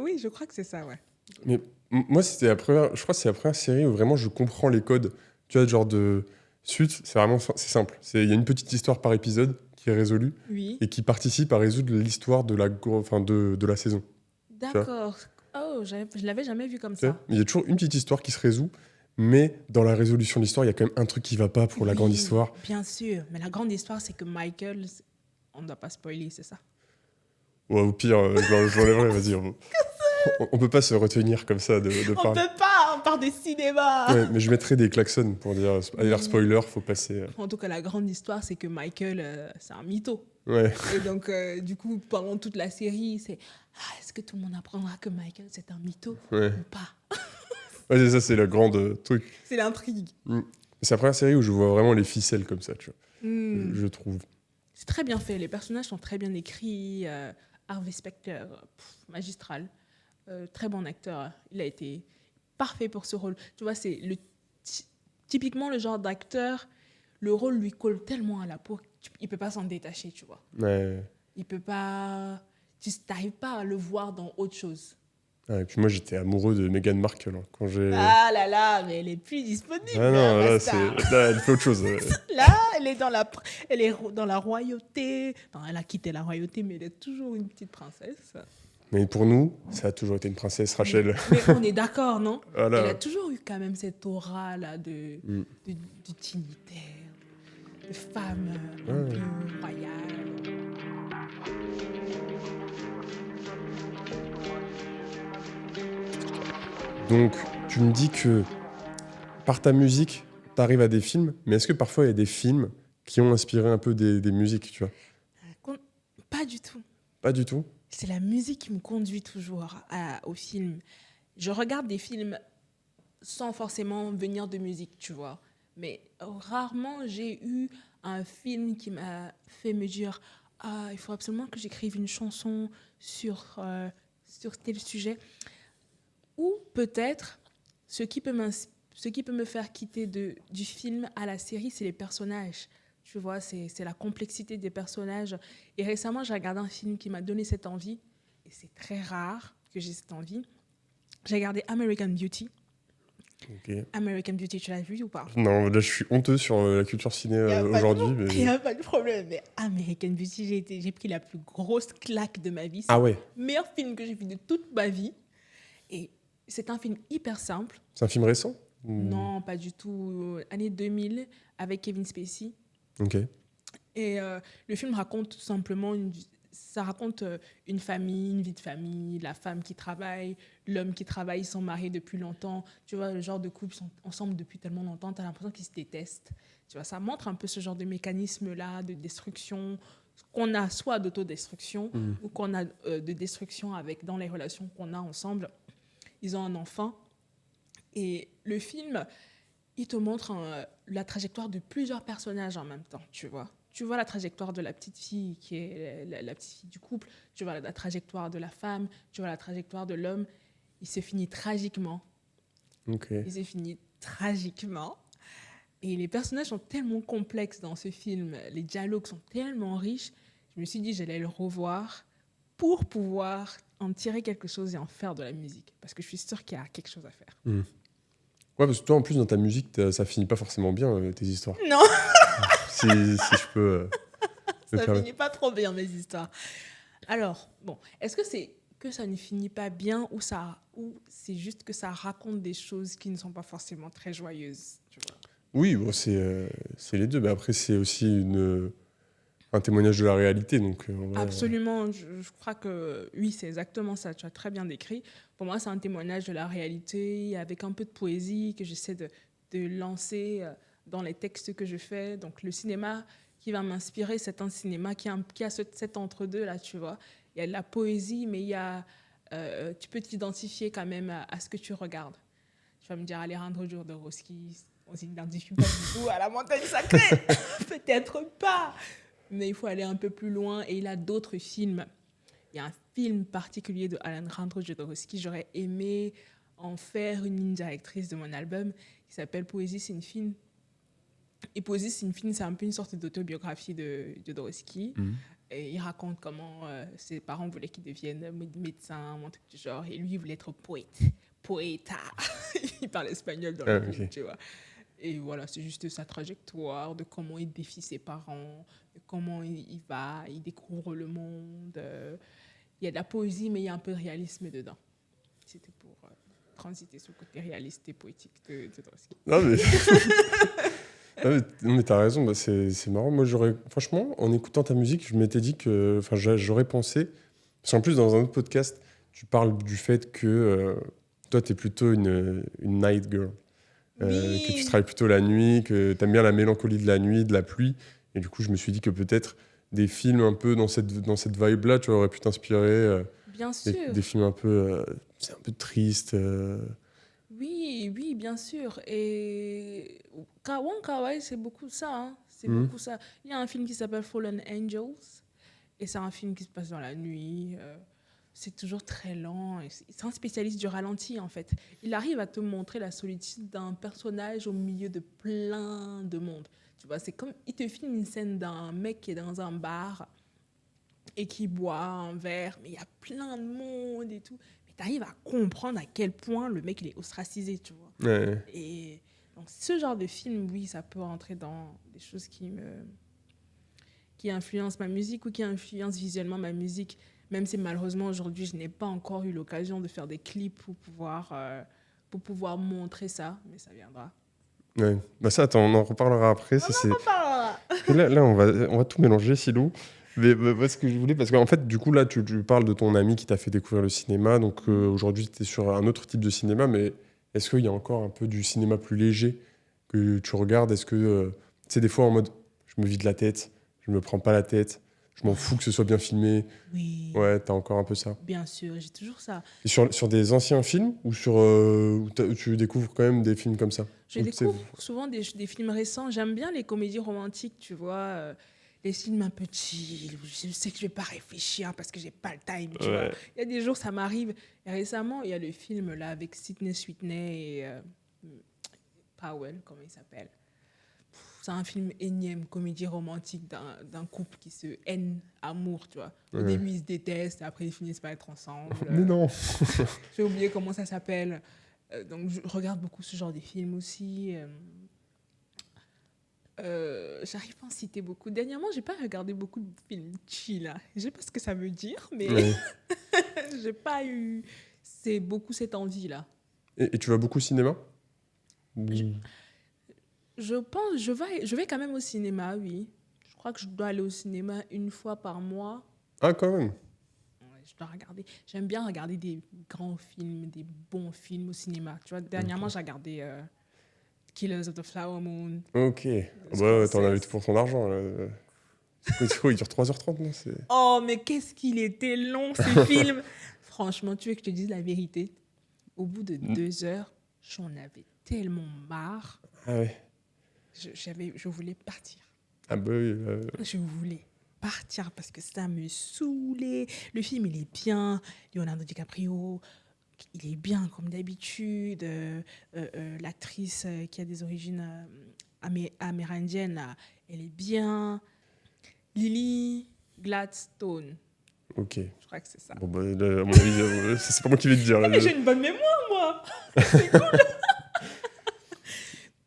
Speaker 2: Oui, je crois que c'est ça, ouais.
Speaker 1: Mais moi, c'était la première. Je crois que c'est la première série où vraiment je comprends les codes. Tu vois, genre de Suits, c'est vraiment c'est simple. Il y a une petite histoire par épisode qui est résolue
Speaker 2: Oui,
Speaker 1: et qui participe à résoudre l'histoire de la saison.
Speaker 2: d'accord. Oh, je l'avais jamais vu comme
Speaker 1: Tu sais,
Speaker 2: ça.
Speaker 1: il y a toujours une petite histoire qui se résout, mais dans la résolution de l'histoire, il y a quand même un truc qui va pas pour la grande
Speaker 2: Oui,
Speaker 1: histoire.
Speaker 2: bien sûr. Mais la grande histoire, c'est que Michael, on ne doit pas spoiler, c'est ça?
Speaker 1: Ouais, au pire, je l'enlèverai, vas-y. On peut pas se retenir comme ça de
Speaker 2: On
Speaker 1: parler.
Speaker 2: peut pas, on parle de cinéma.
Speaker 1: Ouais, mais je mettrai des klaxons pour dire, alerte spoiler, faut passer.
Speaker 2: En tout cas, la grande histoire, c'est que Michael, c'est un mytho.
Speaker 1: Ouais.
Speaker 2: Et donc, du coup, pendant toute la série, c'est est-ce que tout le monde apprendra que Michael, c'est un mytho
Speaker 1: Ouais.
Speaker 2: ou pas?
Speaker 1: Ouais, c'est ça, c'est le grand truc.
Speaker 2: C'est l'intrigue.
Speaker 1: C'est la première série où je vois vraiment les ficelles comme ça, tu vois.
Speaker 2: Hmm.
Speaker 1: Je trouve.
Speaker 2: C'est très bien fait. Les personnages sont très bien écrits. Harvey Specter, magistral. Très bon acteur. Il a été parfait pour ce rôle. Tu vois, c'est typiquement le genre d'acteur, le rôle lui colle tellement à la peau, il ne peut pas s'en détacher, tu vois.
Speaker 1: Ouais.
Speaker 2: Il peut pas... Tu n'arrives pas à le voir dans autre chose.
Speaker 1: Ouais, et puis moi, j'étais amoureux de Meghan Markle hein, quand j'ai.
Speaker 2: Ah là là, mais elle est plus disponible.
Speaker 1: Ah non, là,
Speaker 2: basta.
Speaker 1: là, elle fait autre chose.
Speaker 2: Là, elle est dans la royauté. Non, elle a quitté la royauté, mais elle est toujours une petite princesse.
Speaker 1: Mais pour nous, ça a toujours été une princesse, Rachel.
Speaker 2: Mais on est d'accord, non?
Speaker 1: Voilà.
Speaker 2: Elle a toujours eu quand même cette aura-là de dignitaire, de femme un peu royale.
Speaker 1: Donc, tu me dis que par ta musique, tu arrives à des films, mais est-ce que parfois il y a des films qui ont inspiré un peu des musiques, tu vois?
Speaker 2: Pas du tout.
Speaker 1: Pas du tout.
Speaker 2: C'est la musique qui me conduit toujours au film. Je regarde des films sans forcément venir de musique, tu vois. Mais rarement j'ai eu un film qui m'a fait me dire « Ah, il faut absolument que j'écrive une chanson sur tel sujet. » Ou peut-être, ce qui peut me faire quitter du film à la série, c'est les personnages. Tu vois, c'est la complexité des personnages. Et récemment, j'ai regardé un film qui m'a donné cette envie. Et c'est très rare que j'ai cette envie. J'ai regardé American Beauty.
Speaker 1: Ok.
Speaker 2: American Beauty, tu l'as vu ou pas?
Speaker 1: Non, là je suis honteux sur la culture ciné aujourd'hui.
Speaker 2: Il
Speaker 1: Mais...
Speaker 2: n'y a pas de problème. Mais American Beauty, j'ai pris la plus grosse claque de ma vie. C'est
Speaker 1: Ah ouais,
Speaker 2: le meilleur film que j'ai vu de toute ma vie. Et c'est un film hyper simple.
Speaker 1: c'est un film récent ou-
Speaker 2: Non, pas du tout. Année 2000, avec Kevin Spacey.
Speaker 1: Ok.
Speaker 2: Et le film raconte tout simplement ça raconte une famille, une vie de famille, la femme qui travaille, l'homme qui travaille, ils sont mariés depuis longtemps. Tu vois, le genre de couple, ils sont ensemble depuis tellement longtemps, tu as l'impression qu'ils se détestent. Tu vois, ça montre un peu ce genre de mécanisme-là, de destruction qu'on a soit d'autodestruction ou qu'on a de destruction dans les relations qu'on a ensemble. Ils ont un enfant. Et le film, il te montre la trajectoire de plusieurs personnages en même temps, tu vois. Tu vois la trajectoire de la petite fille qui est la petite fille du couple, tu vois la trajectoire de la femme, tu vois la trajectoire de l'homme. Il se finit tragiquement.
Speaker 1: Okay.
Speaker 2: Il se finit tragiquement. Et les personnages sont tellement complexes dans ce film, les dialogues sont tellement riches. Je me suis dit j'allais le revoir pour pouvoir en tirer quelque chose et en faire de la musique. Parce que je suis sûre qu'il y a quelque chose à faire.
Speaker 1: Ouais, parce que toi, en plus, dans ta musique, ça finit pas forcément bien, tes histoires.
Speaker 2: Non.
Speaker 1: si je peux me
Speaker 2: Ça
Speaker 1: permettre.
Speaker 2: finit pas trop bien, mes histoires. Alors, bon, est-ce que c'est que ça ne finit pas bien ou c'est juste que ça raconte des choses qui ne sont pas forcément très joyeuses, tu vois?
Speaker 1: Oui, bon, c'est les deux. Mais après, c'est aussi un témoignage de la réalité. Donc, en vrai,
Speaker 2: Absolument, je crois que oui, c'est exactement ça, tu as très bien décrit. Pour moi, c'est un témoignage de la réalité avec un peu de poésie que j'essaie de lancer dans les textes que je fais. Donc le cinéma qui va m'inspirer, c'est un cinéma qui a cet entre-deux là, tu vois. Il y a de la poésie, mais tu peux t'identifier quand même à ce que tu regardes. Tu vas me dire, Alejandro Jodorowsky, on s'identifie pas du tout à la montagne sacrée. Peut-être pas. Mais il faut aller un peu plus loin. Et il a d'autres films. Il y a un film particulier de Alejandro Jodorowsky. J'aurais aimé en faire une ligne directrice de mon album qui s'appelle Poésie, c'est une film. Et Poésie, c'est une film, c'est un peu une sorte d'autobiographie de Jodorowsky. Et il raconte comment ses parents voulaient qu'il devienne médecin, un truc du genre. Et lui, il voulait être poète. Poeta. Il parle espagnol dans le film, tu vois. Et voilà, c'est juste sa trajectoire, de comment il défie ses parents, de comment il découvre le monde. Il y a de la poésie, mais il y a un peu de réalisme dedans. C'était pour transiter sur le côté réaliste et poétique de Jodorowsky.
Speaker 1: Non, mais t'as raison, c'est marrant. Moi, franchement, en écoutant ta musique, je m'étais dit que. Enfin, j'aurais pensé. Parce qu'en plus, dans un autre podcast, tu parles du fait que toi, t'es plutôt une night girl.
Speaker 2: Oui.
Speaker 1: Que tu travailles plutôt la nuit, que tu aimes bien la mélancolie de la nuit, de la pluie. Et du coup, je me suis dit que peut-être des films un peu dans cette vibe-là, tu aurais pu t'inspirer.
Speaker 2: Bien sûr.
Speaker 1: Des films un peu, c'est un peu tristes.
Speaker 2: Oui, bien sûr. Et Wong Kar-wai, c'est beaucoup ça. Hein. C'est beaucoup ça. Il y a un film qui s'appelle Fallen Angels. Et c'est un film qui se passe dans la nuit. C'est toujours très lent. C'est un spécialiste du ralenti, en fait. Il arrive à te montrer la solitude d'un personnage au milieu de plein de monde. Tu vois, c'est comme... Il te filme une scène d'un mec qui est dans un bar et qui boit un verre, mais il y a plein de monde et tout. Mais tu arrives à comprendre à quel point le mec, il est ostracisé, tu vois.
Speaker 1: Ouais.
Speaker 2: Et donc, ce genre de film, oui, ça peut rentrer dans des choses qui influencent ma musique ou qui influencent visuellement ma musique. Même si malheureusement aujourd'hui je n'ai pas encore eu l'occasion de faire des clips pour pouvoir montrer ça, mais ça viendra.
Speaker 1: Ouais. Bah ça, attends, on en reparlera après.
Speaker 2: On en reparlera.
Speaker 1: Là, on va tout mélanger, Silou. Mais ce que je voulais, parce qu'en fait, du coup, là, tu parles de ton ami qui t'a fait découvrir le cinéma. Donc aujourd'hui, tu es sur un autre type de cinéma, mais est-ce qu'il y a encore un peu du cinéma plus léger que tu regardes? Est-ce que, tu sais, des fois en mode, je me vide la tête, je me prends pas la tête, je m'en fous que ce soit bien filmé.
Speaker 2: Oui.
Speaker 1: Ouais, t'as encore un peu ça.
Speaker 2: Bien sûr, j'ai toujours ça.
Speaker 1: Et sur des anciens films ou où tu découvres quand même des films comme ça?
Speaker 2: Je découvre souvent des films récents. J'aime bien les comédies romantiques, tu vois, les films un peu chill. Je sais que je vais pas réfléchir parce que j'ai pas le time, tu vois. Il y a des jours, ça m'arrive. Et récemment, il y a le film là avec Sydney Sweeney et Powell, comment il s'appelle? C'est un film énième, comédie romantique d'un couple qui se haine, amour, tu vois. Au début, ils se détestent, après, ils finissent par être ensemble.
Speaker 1: Mais non.
Speaker 2: J'ai oublié comment ça s'appelle. Donc, je regarde beaucoup ce genre de films aussi. J'arrive pas à en citer beaucoup. Dernièrement, j'ai pas regardé beaucoup de films chill. Là. Je sais pas ce que ça veut dire, mais j'ai pas eu cette envie-là.
Speaker 1: Et tu vas beaucoup au cinéma?
Speaker 2: Je pense, je vais quand même au cinéma, oui. Je crois que je dois aller au cinéma une fois par mois.
Speaker 1: Ah, quand même.
Speaker 2: Ouais, je dois regarder. J'aime bien regarder des grands films, des bons films au cinéma. Tu vois, dernièrement, j'ai regardé Killers of the Flower Moon.
Speaker 1: Ok. Bah, t'en avais tout pour ton argent. Là. Il dure 3h30, non c'est...
Speaker 2: Oh, mais qu'est-ce qu'il était long, ce film. Franchement, tu veux que je te dise la vérité? Au bout de 2 heures, j'en avais tellement marre.
Speaker 1: Ah ouais.
Speaker 2: Je voulais partir.
Speaker 1: Ah bah oui.
Speaker 2: Je voulais partir parce que ça me saoulait. Le film, il est bien. Leonardo DiCaprio, il est bien comme d'habitude. L'actrice qui a des origines amérindiennes, là, elle est bien. Lily Gladstone.
Speaker 1: Ok.
Speaker 2: Je crois que c'est ça.
Speaker 1: Bon bah là, à mon avis, c'est pas moi qui vais te dire. Là,
Speaker 2: Mais j'ai une bonne mémoire, moi.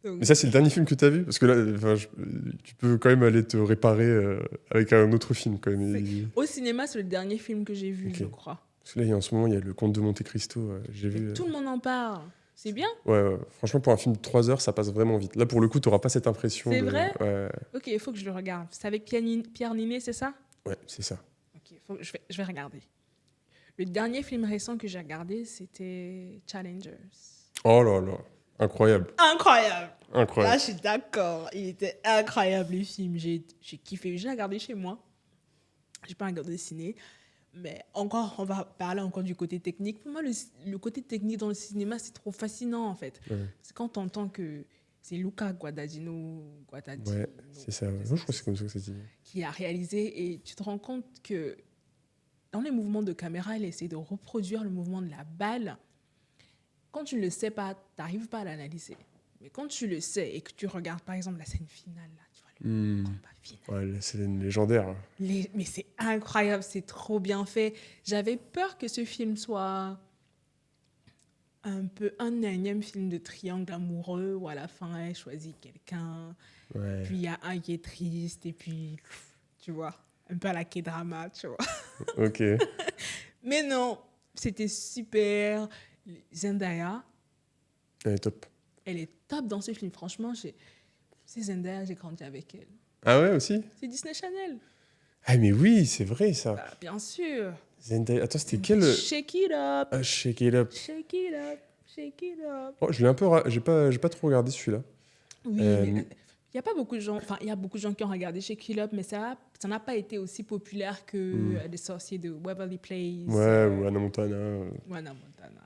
Speaker 2: Donc,
Speaker 1: Mais ça, c'est le dernier film que tu as vu? Parce que là, tu peux quand même aller te réparer avec un autre film. Quand même.
Speaker 2: au cinéma, c'est le dernier film que j'ai vu,
Speaker 1: Ok.
Speaker 2: je crois.
Speaker 1: Parce que là, en ce moment, il y a Le Comte de Monte Cristo. J'ai
Speaker 2: Mais
Speaker 1: vu.
Speaker 2: tout le monde en parle. C'est bien.
Speaker 1: Ouais. Franchement, pour un film de 3 heures, ça passe vraiment vite. Là, pour le coup, tu n'auras pas cette impression.
Speaker 2: C'est vrai?
Speaker 1: Ouais,
Speaker 2: Ok, il faut que je le regarde. C'est avec Pierre Ninet, c'est ça?
Speaker 1: ouais, c'est ça.
Speaker 2: Ok, je vais regarder. Le dernier film récent que j'ai regardé, c'était Challengers.
Speaker 1: Oh là là, incroyable.
Speaker 2: Incroyable. Là,
Speaker 1: Incroyable.
Speaker 2: je suis d'accord. Il était incroyable, le film. J'ai kiffé. J'ai regardé chez moi. J'ai pas regardé au ciné. Mais encore, on va parler encore du côté technique. Pour moi, le côté technique dans le cinéma, c'est trop fascinant, en fait.
Speaker 1: Ouais.
Speaker 2: C'est quand on entend que c'est Luca Guadagnino,
Speaker 1: Ouais, c'est ça. Ouais. Moi, je crois que c'est comme ça que ça se dit.
Speaker 2: qui a réalisé. Et tu te rends compte que dans les mouvements de caméra, il essaie de reproduire le mouvement de la balle. Quand tu ne le sais pas, tu n'arrives pas à l'analyser. Mais quand tu le sais et que tu regardes, par exemple, la scène finale, là, tu vois, le combat final.
Speaker 1: Ouais, c'est une légendaire.
Speaker 2: Mais c'est incroyable, c'est trop bien fait. J'avais peur que ce film soit un peu un énième film de triangle amoureux où à la fin, elle choisit quelqu'un,
Speaker 1: Ouais.
Speaker 2: puis il y a un qui est triste, et puis, tu vois, un peu à la K-drama, tu vois.
Speaker 1: Ok.
Speaker 2: Mais non, c'était super. Zendaya,
Speaker 1: Elle est top.
Speaker 2: elle est top dans ce film. Franchement, c'est Zendaya, j'ai grandi avec elle.
Speaker 1: Ah ouais, aussi?
Speaker 2: C'est Disney Channel.
Speaker 1: Ah, mais oui, c'est vrai, ça.
Speaker 2: Bah, bien sûr.
Speaker 1: Zendaya. Attends, c'était quel.
Speaker 2: Shake it up.
Speaker 1: Ah, Shake It Up.
Speaker 2: Shake it up. Shake it up.
Speaker 1: Oh, je l'ai un peu. J'ai pas trop regardé celui-là.
Speaker 2: Oui, mais il y a pas beaucoup de gens. Enfin, il y a beaucoup de gens qui ont regardé Shake it up, mais ça n'a pas été aussi populaire que Les Sorciers de Waverly Place.
Speaker 1: Ouais, ou Hannah Montana.
Speaker 2: Ou Hannah Montana.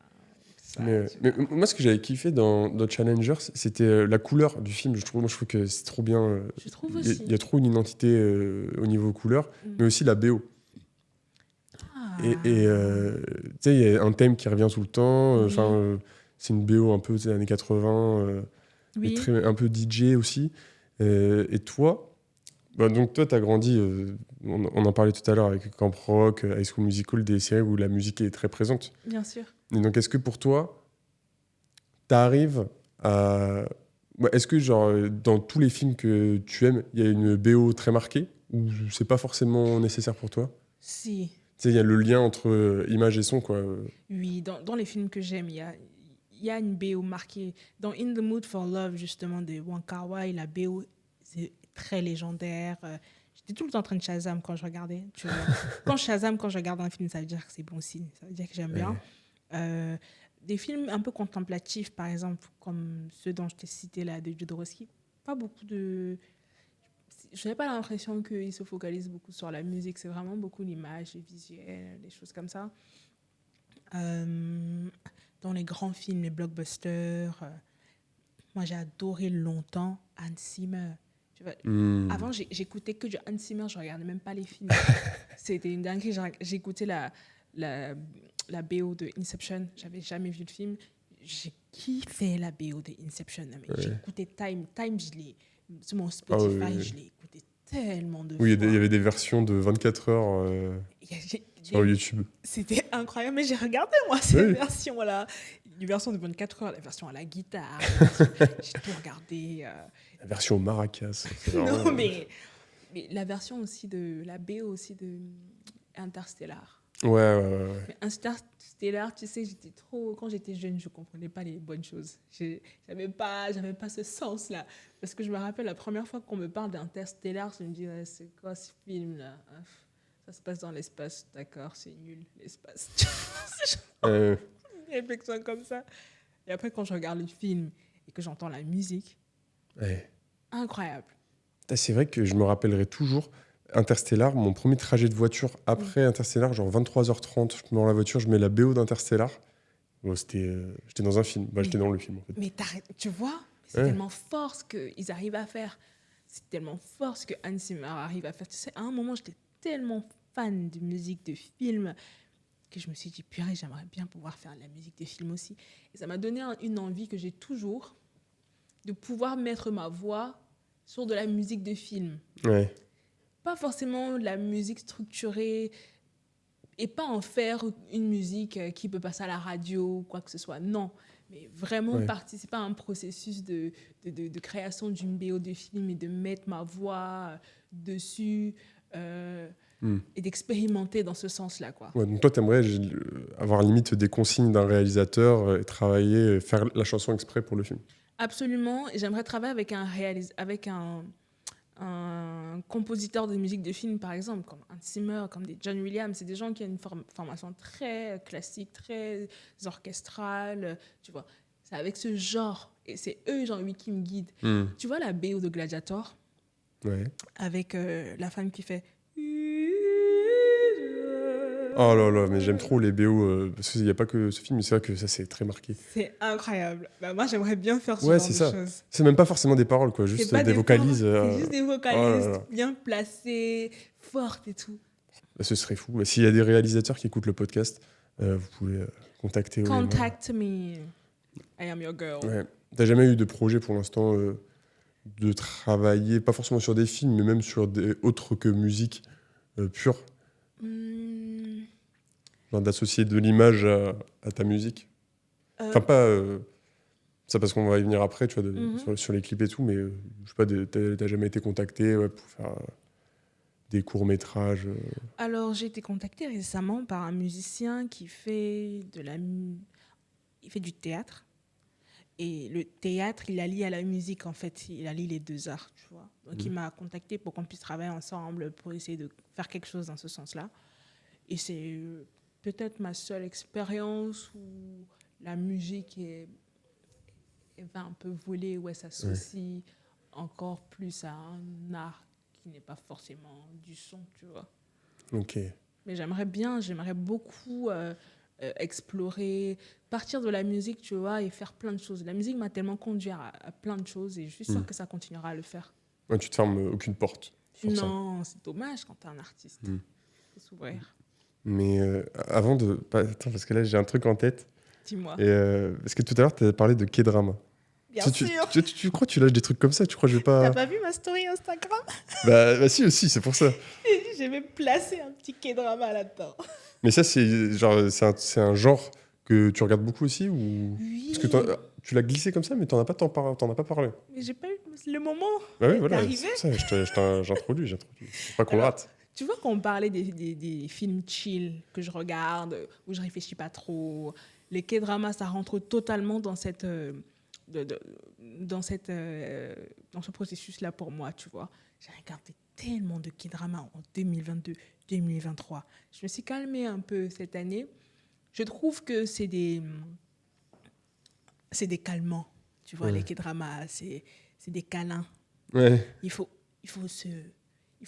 Speaker 2: Ça,
Speaker 1: Mais
Speaker 2: tu vois.
Speaker 1: moi, ce que j'avais kiffé dans Challengers, c'était la couleur du film. Moi, je trouve que c'est trop bien.
Speaker 2: Je trouve
Speaker 1: Il y a-
Speaker 2: aussi.
Speaker 1: il y a trop une identité au niveau couleur, mais aussi la BO.
Speaker 2: Ah.
Speaker 1: Et tu sais, il y a un thème qui revient tout le temps.
Speaker 2: Oui.
Speaker 1: C'est une BO un peu des années 80, mais
Speaker 2: Oui.
Speaker 1: un peu DJ aussi. Et toi, donc toi, tu as grandi, on en parlait tout à l'heure avec Camp Rock, High School Musical, des séries où la musique est très présente.
Speaker 2: Bien sûr.
Speaker 1: Et donc, est-ce que pour toi, tu arrives à... Est-ce que genre, dans tous les films que tu aimes, il y a une BO très marquée ou c'est pas forcément nécessaire pour toi?
Speaker 2: Si.
Speaker 1: Tu sais, il y a le lien entre image et son, quoi.
Speaker 2: Oui, dans les films que j'aime, il y a une BO marquée. Dans In the Mood for Love, justement, de Wong Kar-wai, la BO, c'est très légendaire. J'étais tout le temps en train de Shazam quand je regardais. Tu vois. Quand je regarde un film, ça veut dire que c'est bon signe. Ça veut dire que j'aime bien. Des films un peu contemplatifs, par exemple, comme ceux dont je t'ai cité là, de Jodorowsky, pas beaucoup de... Je n'ai pas l'impression qu'il se focalise beaucoup sur la musique. C'est vraiment beaucoup l'image, les visuels, les choses comme ça. Dans les grands films, les blockbusters, moi j'ai adoré longtemps Hans Zimmer. Tu vois, avant, j'écoutais que du Hans Zimmer, je regardais même pas les films. C'était une dinguerie. J'écoutais la BO de Inception. J'avais jamais vu le film. J'ai kiffé la BO de Inception. Mais
Speaker 1: Ouais.
Speaker 2: j'écoutais Time, sur mon Spotify,
Speaker 1: Ah ouais.
Speaker 2: je l'ai écouté tellement de
Speaker 1: Oui,
Speaker 2: fois.
Speaker 1: il y avait des versions de 24 heures sur YouTube.
Speaker 2: C'était incroyable, mais j'ai regardé moi ces
Speaker 1: Oui.
Speaker 2: versions-là. Une version de 24 heures, la version à la guitare. J'ai tout regardé.
Speaker 1: La version maracas. c'est
Speaker 2: Non,
Speaker 1: vraiment-
Speaker 2: mais la version aussi de la BO aussi de Interstellar.
Speaker 1: Ouais.
Speaker 2: Mais Interstellar, tu sais, quand j'étais jeune, je comprenais pas les bonnes choses. J'avais pas ce sens-là. Parce que je me rappelle la première fois qu'on me parle d'Interstellar, je me dis, ouais, c'est quoi ce film-là? Ça se passe dans l'espace, d'accord, c'est nul, l'espace. C'est
Speaker 1: Euh,
Speaker 2: une réflexion comme ça. Et après, quand je regarde le film et que j'entends la musique,
Speaker 1: ouais. incroyable.
Speaker 2: incroyable.
Speaker 1: C'est vrai que je me rappellerai toujours. Moi, Interstellar, mon premier trajet de voiture après Interstellar, genre 23h30, je me mets dans la voiture, je mets la BO d'Interstellar. Bon, j'étais dans un film. Bah, j'étais dans le film, en fait.
Speaker 2: Mais tu vois, c'est
Speaker 1: Ouais.
Speaker 2: tellement fort ce qu'ils arrivent à faire. C'est tellement fort ce que Hans Zimmer arrive à faire. Tu sais, à un moment, j'étais tellement fan de musique de film que je me suis dit, purée, j'aimerais bien pouvoir faire de la musique de film aussi. Et ça m'a donné une envie que j'ai toujours de pouvoir mettre ma voix sur de la musique de film.
Speaker 1: Ouais.
Speaker 2: Pas forcément la musique structurée et pas en faire une musique qui peut passer à la radio ou quoi que ce soit. Non, mais vraiment participer à un processus de création d'une BO de film et de mettre ma voix dessus et d'expérimenter dans ce sens-là, quoi.
Speaker 1: Ouais, donc toi, t'aimerais avoir limite des consignes d'un réalisateur et travailler, faire la chanson exprès pour le film.
Speaker 2: Absolument, et j'aimerais travailler avec un compositeur de musique de film, par exemple, comme Hans Zimmer, comme des John Williams. C'est des gens qui ont une formation très classique, très orchestrale, tu vois. C'est avec ce genre, et c'est eux, j'ai envie, qui me guident. Tu vois la BO de Gladiator, avec la femme qui fait...
Speaker 1: Oh là là, mais j'aime trop les BO, parce qu'il n'y a pas que ce film, mais c'est vrai que ça, c'est très marqué.
Speaker 2: C'est incroyable. Bah, moi, j'aimerais bien faire ce
Speaker 1: Ouais,
Speaker 2: genre
Speaker 1: c'est
Speaker 2: de
Speaker 1: ça.
Speaker 2: choses.
Speaker 1: C'est même pas forcément des paroles, quoi, juste
Speaker 2: pas
Speaker 1: des vocalises.
Speaker 2: C'est juste des vocalises
Speaker 1: oh là là.
Speaker 2: bien placées, fortes et tout.
Speaker 1: Bah, ce serait fou. Bah, s'il y a des réalisateurs qui écoutent le podcast, vous pouvez contacter Oema.
Speaker 2: Contact me. I am your girl.
Speaker 1: Ouais. T'as jamais eu de projet pour l'instant de travailler, pas forcément sur des films, mais même sur des autres que musique pure, genre d'associer de l'image à ta musique. Enfin, pas. Ça, parce qu'on va y venir après, tu vois, sur les clips et tout, mais je sais pas, t'as jamais été contacté pour faire des courts-métrages
Speaker 2: Alors, j'ai été contactée récemment par un musicien qui fait il fait du théâtre. Et le théâtre, il allie à la musique, en fait. Il allie les deux arts, tu vois. Donc, il m'a contactée pour qu'on puisse travailler ensemble, pour essayer de faire quelque chose dans ce sens-là. Et c'est peut-être ma seule expérience où la musique va un peu voler, où elle s'associe encore plus à un art qui n'est pas forcément du son, tu vois.
Speaker 1: Ok.
Speaker 2: Mais j'aimerais beaucoup explorer, partir de la musique, tu vois, et faire plein de choses. La musique m'a tellement conduit à plein de choses et je suis sûre que ça continuera à le faire.
Speaker 1: Ouais, tu te fermes aucune porte sur ça.
Speaker 2: Non, c'est dommage quand t'es un artiste. Faut s'ouvrir.
Speaker 1: Mais avant de... Attends, parce que là, j'ai un truc en tête.
Speaker 2: Dis-moi.
Speaker 1: Parce que tout à l'heure, tu as parlé de K-drama.
Speaker 2: Bien
Speaker 1: tu,
Speaker 2: sûr.
Speaker 1: Tu crois que tu lâches des trucs comme ça? Tu crois que je vais pas...
Speaker 2: T'as pas vu ma story Instagram?
Speaker 1: bah si, aussi, c'est pour ça.
Speaker 2: J'ai même placé un petit K-drama là-dedans.
Speaker 1: Mais ça, c'est un genre que tu regardes beaucoup aussi ou...
Speaker 2: Oui.
Speaker 1: Parce que tu l'as glissé comme ça, mais t'en as pas parlé.
Speaker 2: Mais j'ai pas eu le moment.
Speaker 1: Bah oui,
Speaker 2: T'es
Speaker 1: voilà,
Speaker 2: arrivé.
Speaker 1: c'est pour ça, j'introduis. Faut pas qu'on le rate.
Speaker 2: Tu vois, quand on parlait des films chill que je regarde, où je réfléchis pas trop, les K-dramas, ça rentre totalement dans dans ce processus-là pour moi, tu vois. J'ai regardé tellement de K-dramas en 2022, 2023. Je me suis calmée un peu cette année. Je trouve que c'est des calmants, tu vois, les K-dramas, c'est des câlins.
Speaker 1: Ouais.
Speaker 2: Il faut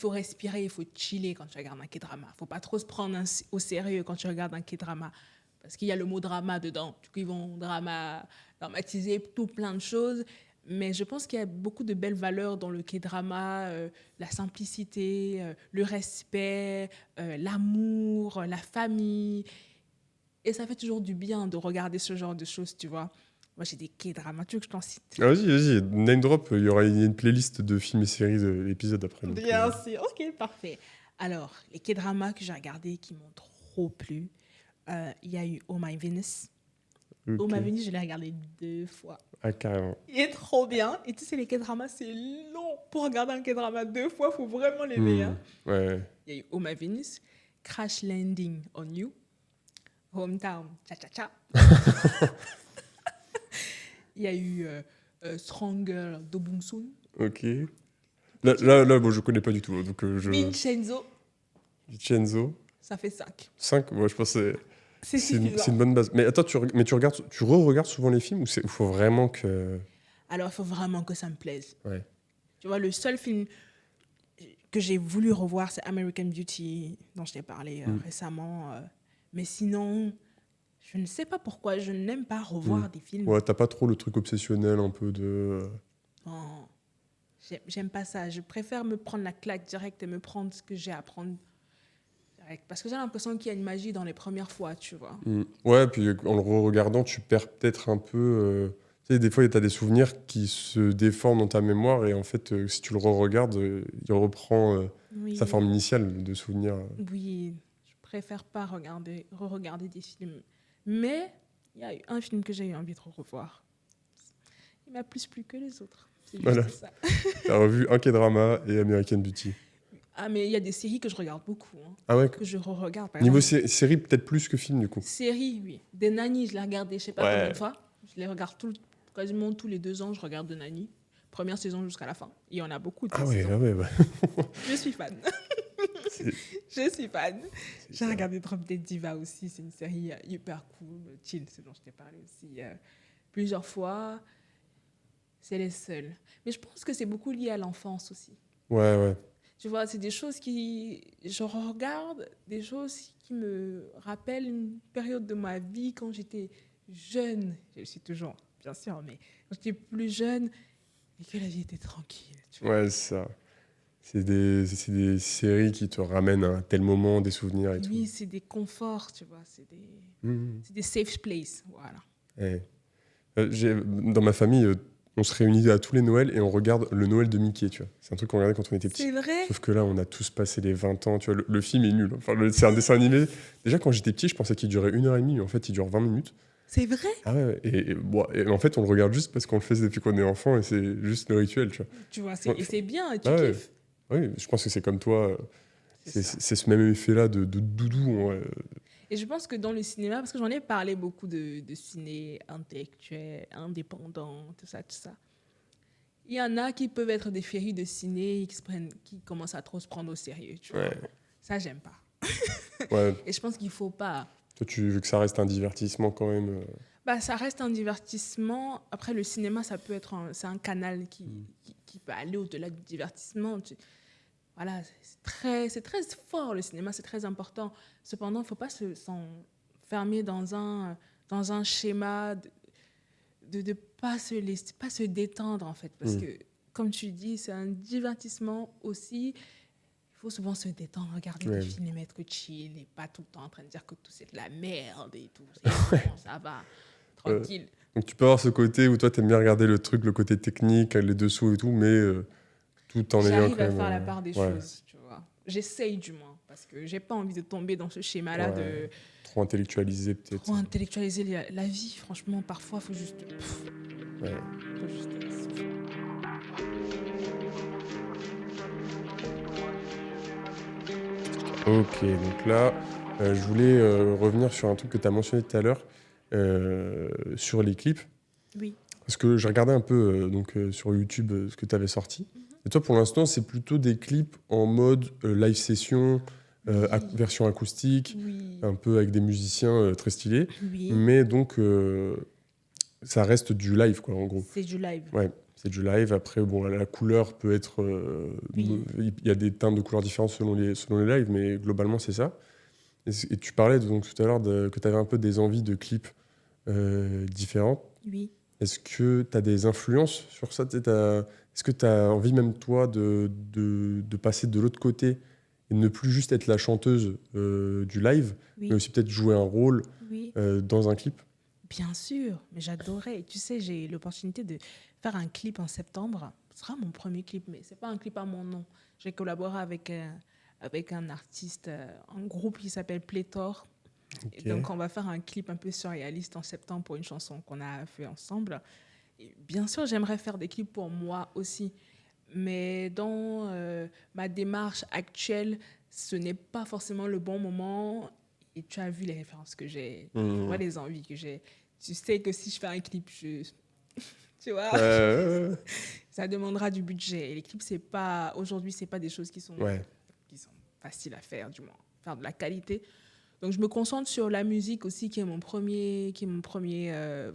Speaker 2: respirer, il faut chiller quand tu regardes un K-drama. Il ne faut pas trop se prendre au sérieux quand tu regardes un K-drama. Parce qu'il y a le mot drama dedans. Du coup, ils vont dramatiser tout plein de choses. Mais je pense qu'il y a beaucoup de belles valeurs dans le K-drama. La simplicité, le respect, l'amour, la famille. Et ça fait toujours du bien de regarder ce genre de choses, tu vois. Moi, j'ai des K-dramas. Tu veux que je t'en cite?
Speaker 1: Ah, vas-y. Name drop, il y aura une playlist de films et séries de l'épisode après. Donc,
Speaker 2: Bien sûr. Ok, parfait. Alors, les K-dramas que j'ai regardés qui m'ont trop plu, il y a eu Oh My Venus.
Speaker 1: Okay.
Speaker 2: Oh My Venus, je l'ai regardé 2 fois.
Speaker 1: Ah, carrément.
Speaker 2: Il est trop bien. Et tu sais, les K-dramas, c'est long. Pour regarder un K-drama 2 fois, il faut vraiment l'aimer. Hein.
Speaker 1: Ouais.
Speaker 2: Il y a eu Oh My Venus, Crash Landing on You, Hometown, Cha-Cha-Cha. Il y a eu Stronger Do Bong Soon.
Speaker 1: Ok. Là, bon, je connais pas du tout. Donc,
Speaker 2: Vincenzo. Ça fait 5.
Speaker 1: 5, ouais, je pense que c'est
Speaker 2: suffisant.
Speaker 1: une bonne base. Mais attends, tu re-regardes souvent les films ou il faut vraiment que...
Speaker 2: Alors, il faut vraiment que ça me plaise.
Speaker 1: Ouais.
Speaker 2: Tu vois, le seul film... que j'ai voulu revoir, c'est American Beauty, dont je t'ai parlé récemment. Mais sinon, je ne sais pas pourquoi, je n'aime pas revoir des films.
Speaker 1: Ouais, t'as pas trop le truc obsessionnel un peu de...
Speaker 2: Non, j'aime pas ça. Je préfère me prendre la claque directe et me prendre ce que j'ai à prendre direct. Parce que j'ai l'impression qu'il y a une magie dans les premières fois, tu vois.
Speaker 1: Ouais, puis en le re-regardant, tu perds peut-être un peu... Tu sais, des fois, t'as des souvenirs qui se déforment dans ta mémoire et en fait, si tu le re-regardes, il reprend sa forme initiale de souvenir.
Speaker 2: Oui, je préfère pas re-regarder des films. Mais il y a eu un film que j'ai eu envie de revoir. Il m'a plus plu que les autres. C'est juste ça.
Speaker 1: T'as revu un K-drama et American Beauty.
Speaker 2: Ah, mais il y a des séries que je regarde beaucoup. Hein,
Speaker 1: Ah ouais?
Speaker 2: Que je re-regarde.
Speaker 1: Niveau série, peut-être plus que film, du coup.
Speaker 2: Série, oui. Des Nannies, je l'ai regardé je sais pas combien de fois. Je les regarde quasiment tous les 2 ans, je regarde de Nannies. Première saison jusqu'à la fin. Il y en a beaucoup de saisons.
Speaker 1: Ah ouais.
Speaker 2: Je suis fan. Je suis fan. J'ai regardé Drop Dead Diva aussi. C'est une série hyper cool. Chill, c'est dont je t'ai parlé aussi plusieurs fois. C'est les seuls. Mais je pense que c'est beaucoup lié à l'enfance aussi.
Speaker 1: Ouais.
Speaker 2: Tu vois, c'est des choses qui... Je regarde des choses qui me rappellent une période de ma vie quand j'étais jeune. Je le suis toujours, bien sûr, mais quand j'étais plus jeune et que la vie était tranquille. Tu vois.
Speaker 1: Ouais, c'est ça. C'est des séries qui te ramènent à un tel moment, des souvenirs et tout.
Speaker 2: Oui, c'est des conforts, tu vois. C'est des safe places, voilà.
Speaker 1: Ouais. Dans ma famille, on se réunit à tous les Noëls et on regarde le Noël de Mickey, tu vois. C'est un truc qu'on regardait quand on était petits.
Speaker 2: C'est vrai?
Speaker 1: Sauf que là, on a tous passé les 20 ans, tu vois. Le film est nul. Enfin, c'est un dessin animé. Déjà, quand j'étais petit, je pensais qu'il durait 1h30, mais en fait, il dure 20 minutes.
Speaker 2: C'est vrai?
Speaker 1: Ah ouais, et en fait, on le regarde juste parce qu'on le fait depuis qu'on est enfant et c'est juste le rituel, tu vois.
Speaker 2: Tu vois, et c'est bien, et tu
Speaker 1: Ah ouais.
Speaker 2: kiffes.
Speaker 1: Oui, je pense que c'est comme toi.
Speaker 2: C'est ça.
Speaker 1: C'est ce même effet-là de doudou.
Speaker 2: Et je pense que dans le cinéma, parce que j'en ai parlé beaucoup de ciné intellectuel, indépendant, tout ça. Il y en a qui peuvent être des férus de ciné et qui commencent à trop se prendre au sérieux. Tu vois. Ça, j'aime pas.
Speaker 1: Ouais.
Speaker 2: Et je pense qu'il faut pas.
Speaker 1: Toi, tu veux que ça reste un divertissement quand même.
Speaker 2: Bah, ça reste un divertissement. Après, le cinéma, c'est un canal qui peut aller au-delà du divertissement. Voilà, c'est très fort, le cinéma, c'est très important. Cependant, il ne faut pas s'enfermer dans un schéma de pas se détendre, en fait. Parce que, comme tu dis, c'est un divertissement aussi. Il faut souvent se détendre, regarder des films et être chill et pas tout le temps en train de dire que tout c'est de la merde et tout. Bon, ça va, tranquille.
Speaker 1: Donc tu peux avoir ce côté où toi, tu aimes bien regarder le truc, le côté technique, les dessous et tout, mais tout en ayant quand même...
Speaker 2: J'arrive à faire la part des choses, tu vois. J'essaye du moins, parce que j'ai pas envie de tomber dans ce schéma-là de...
Speaker 1: Trop intellectualiser peut-être.
Speaker 2: Trop intellectualiser la vie, franchement, parfois, il faut juste... Faut juste souffler.
Speaker 1: Ok, donc là, je voulais revenir sur un truc que tu as mentionné tout à l'heure, sur les clips. Oui. Parce que j'ai regardé un peu sur YouTube ce que tu avais sorti. Et toi, pour l'instant, c'est plutôt des clips en mode live session, version acoustique, un peu avec des musiciens très stylés. Oui. Mais donc, ça reste du live, quoi, en gros.
Speaker 2: C'est du live.
Speaker 1: Ouais, c'est du live. Après, bon, la couleur peut être... il y a des teintes de couleurs différentes selon les lives, mais globalement, c'est ça. Et tu parlais donc, tout à l'heure que tu avais un peu des envies de clips différentes. Oui. Est-ce que tu as des influences sur ça? Est-ce que tu as envie, même toi, de passer de l'autre côté et de ne plus juste être la chanteuse du live, mais aussi peut-être jouer un rôle dans un clip?
Speaker 2: Bien sûr, mais j'adorais. Tu sais, j'ai eu l'opportunité de faire un clip en septembre. Ce sera mon premier clip, mais ce n'est pas un clip à mon nom. J'ai collaboré avec un artiste, un groupe qui s'appelle Pléthore. Okay. Et donc, on va faire un clip un peu surréaliste en septembre pour une chanson qu'on a fait ensemble. Et bien sûr, j'aimerais faire des clips pour moi aussi. Mais dans ma démarche actuelle, ce n'est pas forcément le bon moment. Et tu as vu les références que j'ai, tu vois les envies que j'ai. Tu sais que si je fais un clip, tu vois, ça demandera du budget. Et les clips, aujourd'hui, ce n'est pas des choses qui sont faciles à faire, du moins, faire de la qualité. Donc, je me concentre sur la musique aussi, qui est mon premier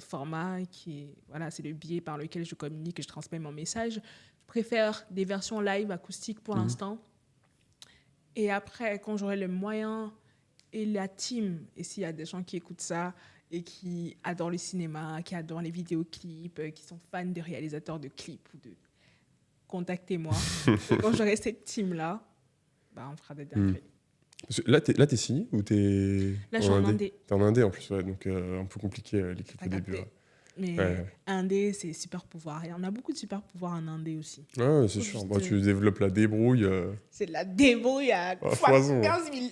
Speaker 2: format, c'est le biais par lequel je communique et je transmets mon message. Je préfère des versions live acoustiques pour l'instant. Et après, quand j'aurai les moyens et la team, et s'il y a des gens qui écoutent ça et qui adorent le cinéma, qui adorent les vidéoclips, qui sont fans des réalisateurs de clips ou de... Contactez-moi. Et quand j'aurai cette team-là, bah, on fera des dingueries.
Speaker 1: Parce que là, t'es signé ou t'es
Speaker 2: Là, je suis en indé.
Speaker 1: T'es en indé en plus, ouais, donc un peu compliqué les clips
Speaker 2: T'as
Speaker 1: au début.
Speaker 2: capté.
Speaker 1: Ouais.
Speaker 2: Mais
Speaker 1: Ouais.
Speaker 2: indé, c'est super pouvoir. Il y en a beaucoup de super pouvoirs en indé aussi.
Speaker 1: Ouais, c'est
Speaker 2: Faut
Speaker 1: sûr.
Speaker 2: juste,
Speaker 1: Bon, tu développes la débrouille.
Speaker 2: C'est de la débrouille à
Speaker 1: foison.
Speaker 2: 15 000.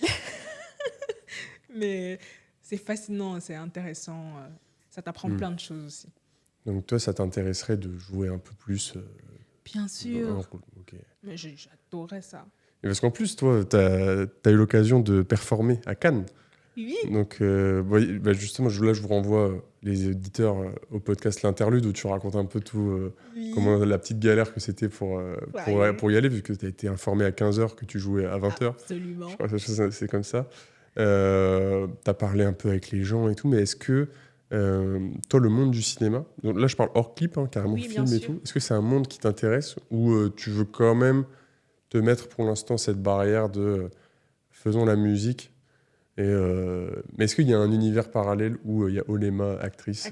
Speaker 2: Mais c'est fascinant, c'est intéressant. Ça t'apprend plein de choses aussi.
Speaker 1: Donc toi, ça t'intéresserait de jouer un peu plus
Speaker 2: Bien sûr.
Speaker 1: un rôle. Ok.
Speaker 2: Mais j'adorais ça.
Speaker 1: Et parce qu'en plus, toi, t'as eu l'occasion de performer à Cannes.
Speaker 2: Oui.
Speaker 1: Donc, bah, justement, là, je vous renvoie les auditeurs au podcast L'Interlude où tu racontes un peu tout,
Speaker 2: Oui.
Speaker 1: comment la petite galère que c'était pour y aller, vu que tu as été informé à 15h que tu jouais à 20h.
Speaker 2: Absolument.
Speaker 1: Je crois que c'est comme ça. Tu as parlé un peu avec les gens et tout, mais est-ce que toi, le monde du cinéma, donc là, je parle hors clip, hein, carrément
Speaker 2: Oui,
Speaker 1: film
Speaker 2: bien
Speaker 1: et
Speaker 2: sûr.
Speaker 1: tout, est-ce que c'est un monde qui t'intéresse ou tu veux quand même te mettre pour l'instant cette barrière de faisons la musique mais est-ce qu'il y a un univers parallèle où il y a Olema, actrice.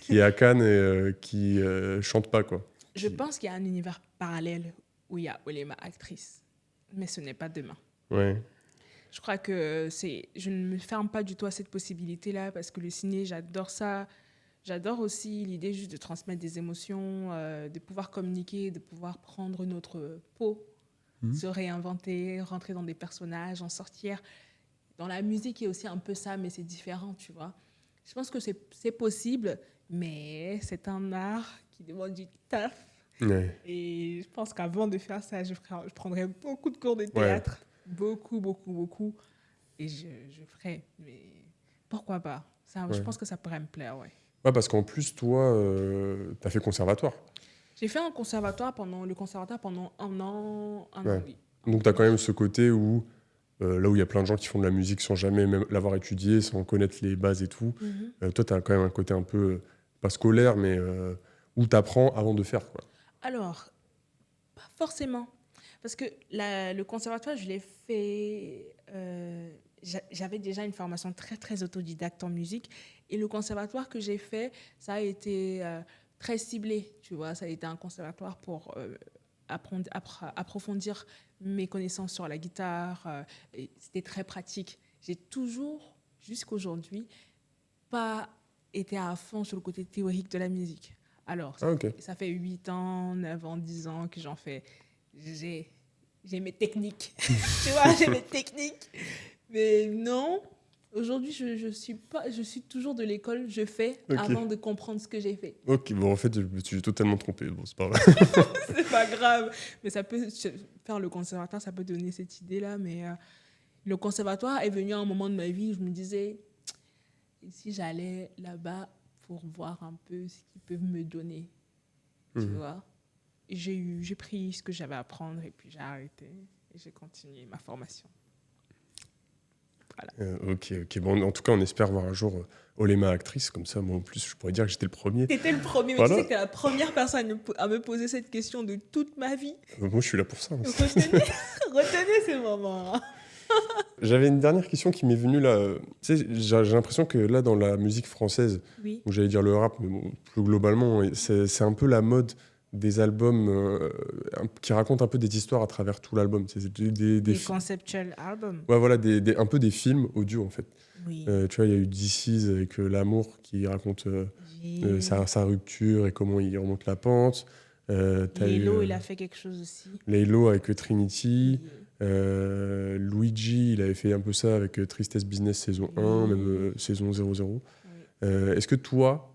Speaker 1: Qui est à Cannes et qui chante pas, quoi?
Speaker 2: Je pense qu'il y a un univers parallèle où il y a Olema, actrice. Mais ce n'est pas demain.
Speaker 1: Ouais.
Speaker 2: Je crois que je ne me ferme pas du tout à cette possibilité-là parce que le ciné, j'adore ça. J'adore aussi l'idée juste de transmettre des émotions, de pouvoir communiquer, de pouvoir prendre notre peau, se réinventer, rentrer dans des personnages, en sortir. Dans la musique, il y a aussi un peu ça, mais c'est différent, tu vois. Je pense que c'est possible, mais c'est un art qui demande du taf.
Speaker 1: Ouais.
Speaker 2: Et je pense qu'avant de faire ça, je prendrais beaucoup de cours de théâtre. Ouais. Beaucoup. Et je ferais. Mais pourquoi pas ça, Je pense que ça pourrait me plaire, ouais.
Speaker 1: Ouais, parce qu'en plus, toi, tu as fait conservatoire.
Speaker 2: J'ai fait le conservatoire pendant un an, oui.
Speaker 1: Donc, tu as quand même ce côté où, là où il y a plein de gens qui font de la musique sans jamais même l'avoir étudié, sans connaître les bases et tout, toi, tu as quand même un côté un peu, pas scolaire, mais où tu apprends avant de faire, quoi.
Speaker 2: Alors, pas forcément. Parce que le conservatoire, je l'ai fait... j'avais déjà une formation très, très autodidacte en musique. Et le conservatoire que j'ai fait, ça a été très ciblé, tu vois. Ça a été un conservatoire pour approfondir mes connaissances sur la guitare. Et c'était très pratique. J'ai toujours, jusqu'aujourd'hui, pas été à fond sur le côté théorique de la musique. Alors, ça fait 8 ans, 9 ans, 10 ans que j'en fais. J'ai mes techniques. Tu vois, j'ai mes techniques. Mais non, aujourd'hui, je suis toujours de l'école. Je fais avant de comprendre ce que j'ai fait.
Speaker 1: Ok, bon, en fait, je me suis totalement trompé. Bon, c'est pas vrai.
Speaker 2: C'est pas grave. Mais ça peut faire le conservatoire, ça peut donner cette idée-là. Mais le conservatoire est venu à un moment de ma vie où je me disais, si j'allais là-bas pour voir un peu ce qu'ils peuvent me donner, tu vois. J'ai pris ce que j'avais à apprendre et puis j'ai arrêté et j'ai continué ma formation. Voilà.
Speaker 1: Ok. Bon, en tout cas, on espère voir un jour Olema actrice. Comme ça, moi, en plus, je pourrais dire que j'étais le premier.
Speaker 2: T'étais le premier, mais voilà. Tu sais que t'es la première personne à me poser cette question de toute ma vie.
Speaker 1: Moi, je suis là pour ça.
Speaker 2: Retenez ces moments.
Speaker 1: J'avais une dernière question qui m'est venue là. Tu sais, j'ai l'impression que là, dans la musique française, où j'allais dire le rap, mais bon, plus globalement, c'est un peu la mode des albums qui racontent un peu des histoires à travers tout l'album. C'est
Speaker 2: des conceptual albums.
Speaker 1: Ouais, voilà, un peu des films audio, en fait.
Speaker 2: Oui.
Speaker 1: Tu vois, il y a eu DC's avec L'amour qui raconte sa rupture et comment il remonte la pente.
Speaker 2: Laylo, il a fait quelque chose aussi.
Speaker 1: Laylo avec Trinity. Luigi, il avait fait un peu ça avec Tristesse Business saison 1, même saison 00. Est-ce que toi,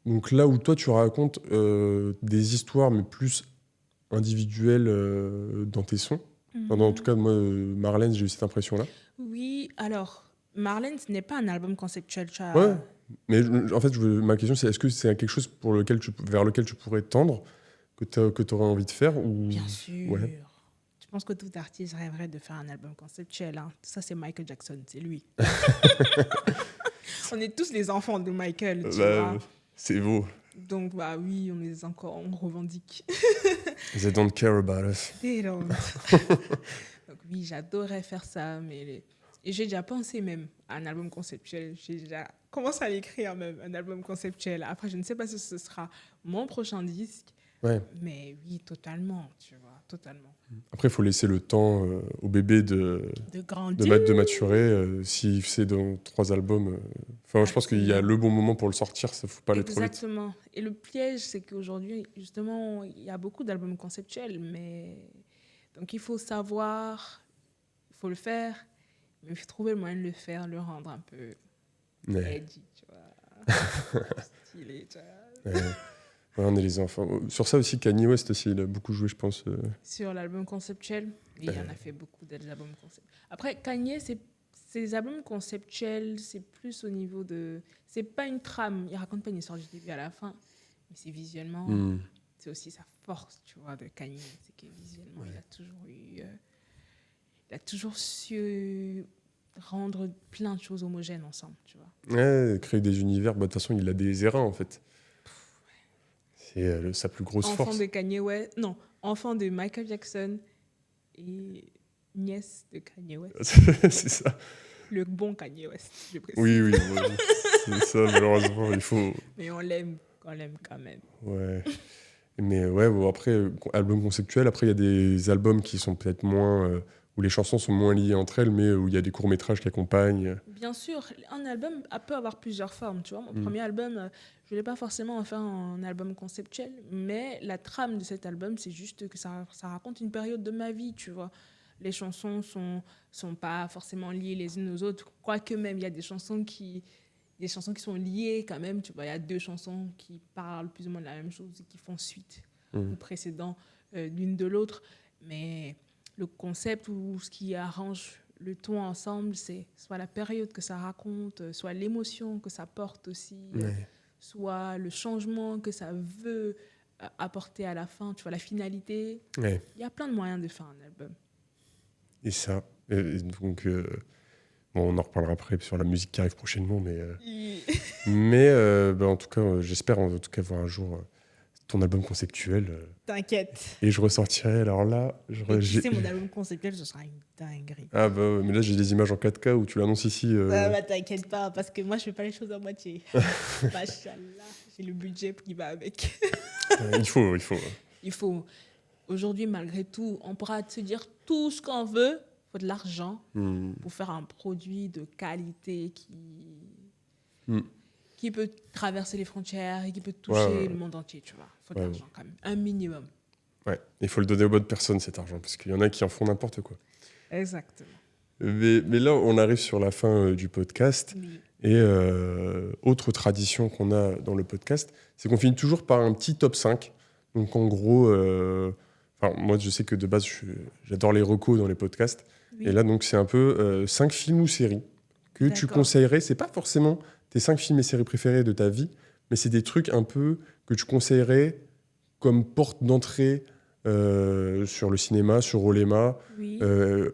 Speaker 1: donc là où toi tu racontes des histoires mais plus individuelles dans tes sons, en tout cas moi, Marlène, j'ai eu cette impression-là.
Speaker 2: Oui, alors Marlène, ce n'est pas un album conceptuel.
Speaker 1: Ouais, mais en fait ma question c'est est-ce que c'est quelque chose vers lequel tu pourrais tendre, que tu aurais envie de faire ou...
Speaker 2: Bien sûr. Ouais. Je pense que tout artiste rêverait de faire un album conceptuel. Hein. Ça, c'est Michael Jackson, c'est lui. On est tous les enfants de Michael, tu vois.
Speaker 1: C'est beau.
Speaker 2: Donc, oui, on revendique.
Speaker 1: They don't care about us.
Speaker 2: They don't. Donc, oui, j'adorerais faire ça, et j'ai déjà pensé même à un album conceptuel. J'ai déjà commencé à l'écrire même, un album conceptuel. Après, je ne sais pas si ce sera mon prochain disque,
Speaker 1: Ouais.
Speaker 2: mais oui, totalement, tu vois, totalement.
Speaker 1: Après, il faut laisser le temps au bébé de
Speaker 2: grandir.
Speaker 1: de maturer. Si c'est dans 3 albums, je pense qu'il y a le bon moment pour le sortir, ça ne faut pas aller trop vite.
Speaker 2: Exactement. Et le piège, c'est qu'aujourd'hui, justement, il y a beaucoup d'albums conceptuels, mais donc il faut savoir, il faut le faire, mais il faut trouver le moyen de le faire, le rendre un peu edgy, tu vois, stylé, tu vois.
Speaker 1: Ouais, on est les enfants. Sur ça aussi, Kanye West aussi, il a beaucoup joué, je pense.
Speaker 2: Sur l'album conceptuel, il en a fait beaucoup d'albums conceptuels. Après, Kanye, ses albums conceptuels, c'est plus au niveau de... C'est pas une trame, il raconte pas une histoire du début à la fin, mais c'est visuellement... C'est aussi sa force, tu vois, de Kanye, c'est que visuellement, il a toujours su rendre plein de choses homogènes ensemble, tu vois.
Speaker 1: Ouais, créer des univers, de toute façon, il a des airains, en fait. C'est sa plus grosse force.
Speaker 2: Enfant de Kanye West, non, enfant de Michael Jackson et nièce de Kanye West.
Speaker 1: C'est ça.
Speaker 2: Le bon Kanye West, je précise.
Speaker 1: Oui, c'est ça, malheureusement, il faut...
Speaker 2: Mais on l'aime quand même.
Speaker 1: Ouais. Mais ouais, bon, après, album conceptuel, après, il y a des albums qui sont peut-être moins... où les chansons sont moins liées entre elles, mais où il y a des courts-métrages qui accompagnent.
Speaker 2: Bien sûr, un album peut avoir plusieurs formes, tu vois. Mon premier album, je ne voulais pas forcément en faire un album conceptuel, mais la trame de cet album, c'est juste que ça raconte une période de ma vie, tu vois. Les chansons sont pas forcément liées les unes aux autres, quoique même, il y a des chansons qui sont liées quand même, tu vois. Il y a 2 chansons qui parlent plus ou moins de la même chose et qui font suite ou précédent l'une de l'autre, mais le concept ou ce qui arrange le ton ensemble, c'est soit la période que ça raconte, soit l'émotion que ça porte aussi, soit le changement que ça veut apporter à la fin, tu vois, la finalité.
Speaker 1: Ouais.
Speaker 2: Il y a plein de moyens de faire un album.
Speaker 1: Et ça. Et donc, on en reparlera après sur la musique qui arrive prochainement, mais en tout cas, j'espère en tout cas voir un jour ton album conceptuel.
Speaker 2: T'inquiète.
Speaker 1: Et je ressortirai, alors là...
Speaker 2: Tu sais, mon album conceptuel, ce sera une dinguerie.
Speaker 1: Ah bah, mais là, j'ai des images en 4K où tu l'annonces ici.
Speaker 2: T'inquiète pas, parce que moi, je fais pas les choses à moitié. Machallah, j'ai le budget qui va avec.
Speaker 1: Il faut.
Speaker 2: Il faut. Aujourd'hui, malgré tout, on pourra se dire tout ce qu'on veut. Il faut de l'argent pour faire un produit de qualité qui peut traverser les frontières et qui peut toucher le monde entier, tu vois. Il faut de l'argent quand même, un minimum.
Speaker 1: Ouais, il faut le donner aux bonnes personnes, cet argent, parce qu'il y en a qui en font n'importe quoi.
Speaker 2: Exactement.
Speaker 1: Mais là, on arrive sur la fin du podcast.
Speaker 2: Oui.
Speaker 1: Et autre tradition qu'on a dans le podcast, c'est qu'on finit toujours par un petit top 5. Donc en gros, moi je sais que de base, j'adore les recos dans les podcasts. Oui. Et là, donc, c'est un peu 5 films ou séries que tu conseillerais. C'est pas forcément tes 5 films et séries préférées de ta vie, mais c'est des trucs un peu que tu conseillerais comme porte d'entrée sur le cinéma, sur Olema.
Speaker 2: Oui.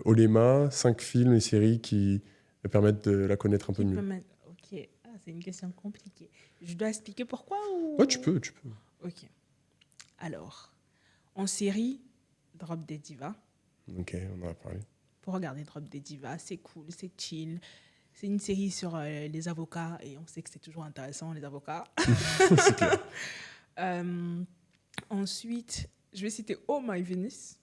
Speaker 1: Olema, 5 films et séries qui permettent de la connaître un peu mieux.
Speaker 2: Ok, c'est une question compliquée. Je dois expliquer pourquoi ou...
Speaker 1: Ouais, tu peux.
Speaker 2: Ok. Alors, en série, Drop Dead Diva.
Speaker 1: Ok, on en a parlé.
Speaker 2: Pour regarder Drop Dead Diva, c'est cool, c'est chill. C'est une série sur les avocats et on sait que c'est toujours intéressant, les avocats.
Speaker 1: C'est clair.
Speaker 2: Ensuite, je vais citer Oh My Venus.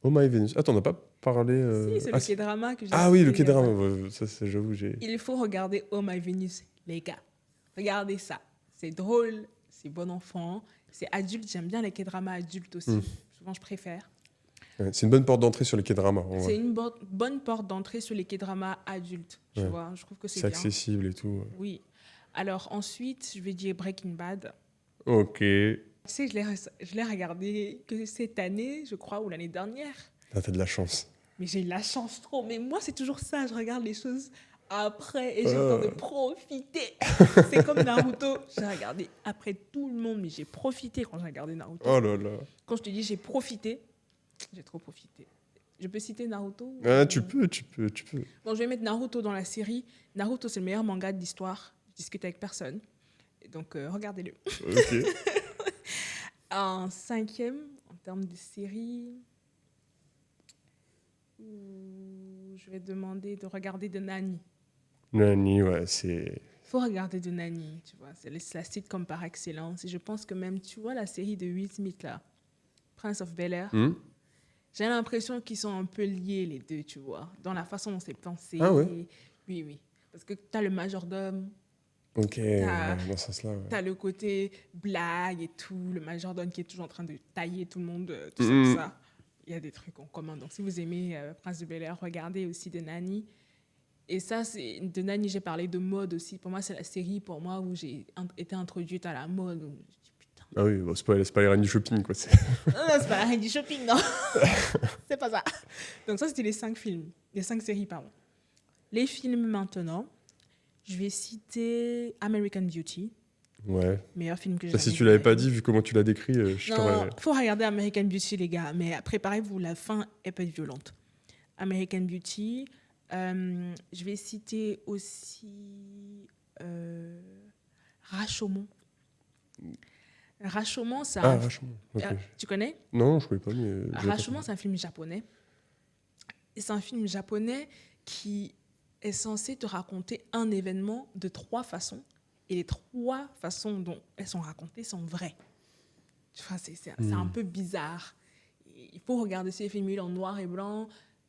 Speaker 1: Oh My Venus. Attends, on n'a pas parlé...
Speaker 2: Si, c'est le K-drama que j'ai
Speaker 1: oui, le K-drama. Ça, j'avoue,
Speaker 2: Il faut regarder Oh My Venus, les gars. Regardez ça. C'est drôle, c'est bon enfant, c'est adulte. J'aime bien les K-dramas adultes aussi. Souvent, je préfère.
Speaker 1: C'est une bonne porte d'entrée sur les K-dramas.
Speaker 2: C'est une bonne porte d'entrée sur les K-dramas adultes. Tu vois, je trouve que c'est bien.
Speaker 1: C'est accessible et tout.
Speaker 2: Oui. Alors ensuite, je vais dire Breaking Bad.
Speaker 1: Ok.
Speaker 2: Tu sais, je l'ai regardé que cette année, je crois, ou l'année dernière.
Speaker 1: T'as de la chance.
Speaker 2: Mais j'ai eu la chance trop. Mais moi, c'est toujours ça. Je regarde les choses après et j'ai le temps de profiter. C'est comme Naruto. J'ai regardé après tout le monde, mais j'ai profité quand j'ai regardé Naruto.
Speaker 1: Oh là là.
Speaker 2: Quand je te dis j'ai profité, j'ai trop profité. Je peux citer Naruto
Speaker 1: tu peux.
Speaker 2: Bon, je vais mettre Naruto dans la série. Naruto, c'est le meilleur manga de l'histoire. Je discute avec personne. Et donc, regardez-le.
Speaker 1: Ok.
Speaker 2: En 5e, en termes de série... Ou je vais demander de regarder The Nanny.
Speaker 1: Nani, ouais, c'est...
Speaker 2: Faut regarder The Nanny, tu vois. C'est la sitcom par excellence. Et je pense que même, tu vois, la série de Will Smith, là, Prince of Bel-Air, j'ai l'impression qu'ils sont un peu liés, les deux, tu vois, dans la façon dont c'est pensé.
Speaker 1: Ah ouais?
Speaker 2: Oui, oui. Parce que tu as le majordome,
Speaker 1: Ok, dans ce sens-là, ouais.
Speaker 2: tu as le côté blague et tout, le majordome qui est toujours en train de tailler tout le monde, tout ça, tout ça. Il y a des trucs en commun. Donc, si vous aimez Prince de Bel-Air, regardez aussi The Nanny. Et ça, c'est The Nanny, j'ai parlé de mode aussi. Pour moi, c'est la série pour moi où j'ai été introduite à la mode. Où je dis, putain.
Speaker 1: Ah oui, bon, c'est pas les reines du shopping, quoi.
Speaker 2: Non, c'est pas la reine du shopping, non. C'est pas ça. Donc ça, c'était les 5 films. Les 5 séries, pardon. Les films maintenant, je vais citer American Beauty.
Speaker 1: Ouais.
Speaker 2: Meilleur film que j'ai
Speaker 1: Ça, si
Speaker 2: jamais
Speaker 1: tu l'avais
Speaker 2: vu.
Speaker 1: pas dit, vu comment tu l'as décrit, je
Speaker 2: Non,
Speaker 1: t'aurais...
Speaker 2: faut regarder American Beauty, les gars. Mais préparez-vous, la fin, elle peut être violente. American Beauty. Je vais citer aussi Rashomon. Rashomon, c'est un...
Speaker 1: Rashomon. Ok.
Speaker 2: tu connais?
Speaker 1: Non, je connais pas, mais...
Speaker 2: Rashomon, c'est un film japonais. Et c'est un film japonais qui est censé te raconter un événement de 3 façons. Et les 3 façons dont elles sont racontées sont vraies. Tu vois, c'est un peu bizarre. Il faut regarder ces films, il est en noir et blanc.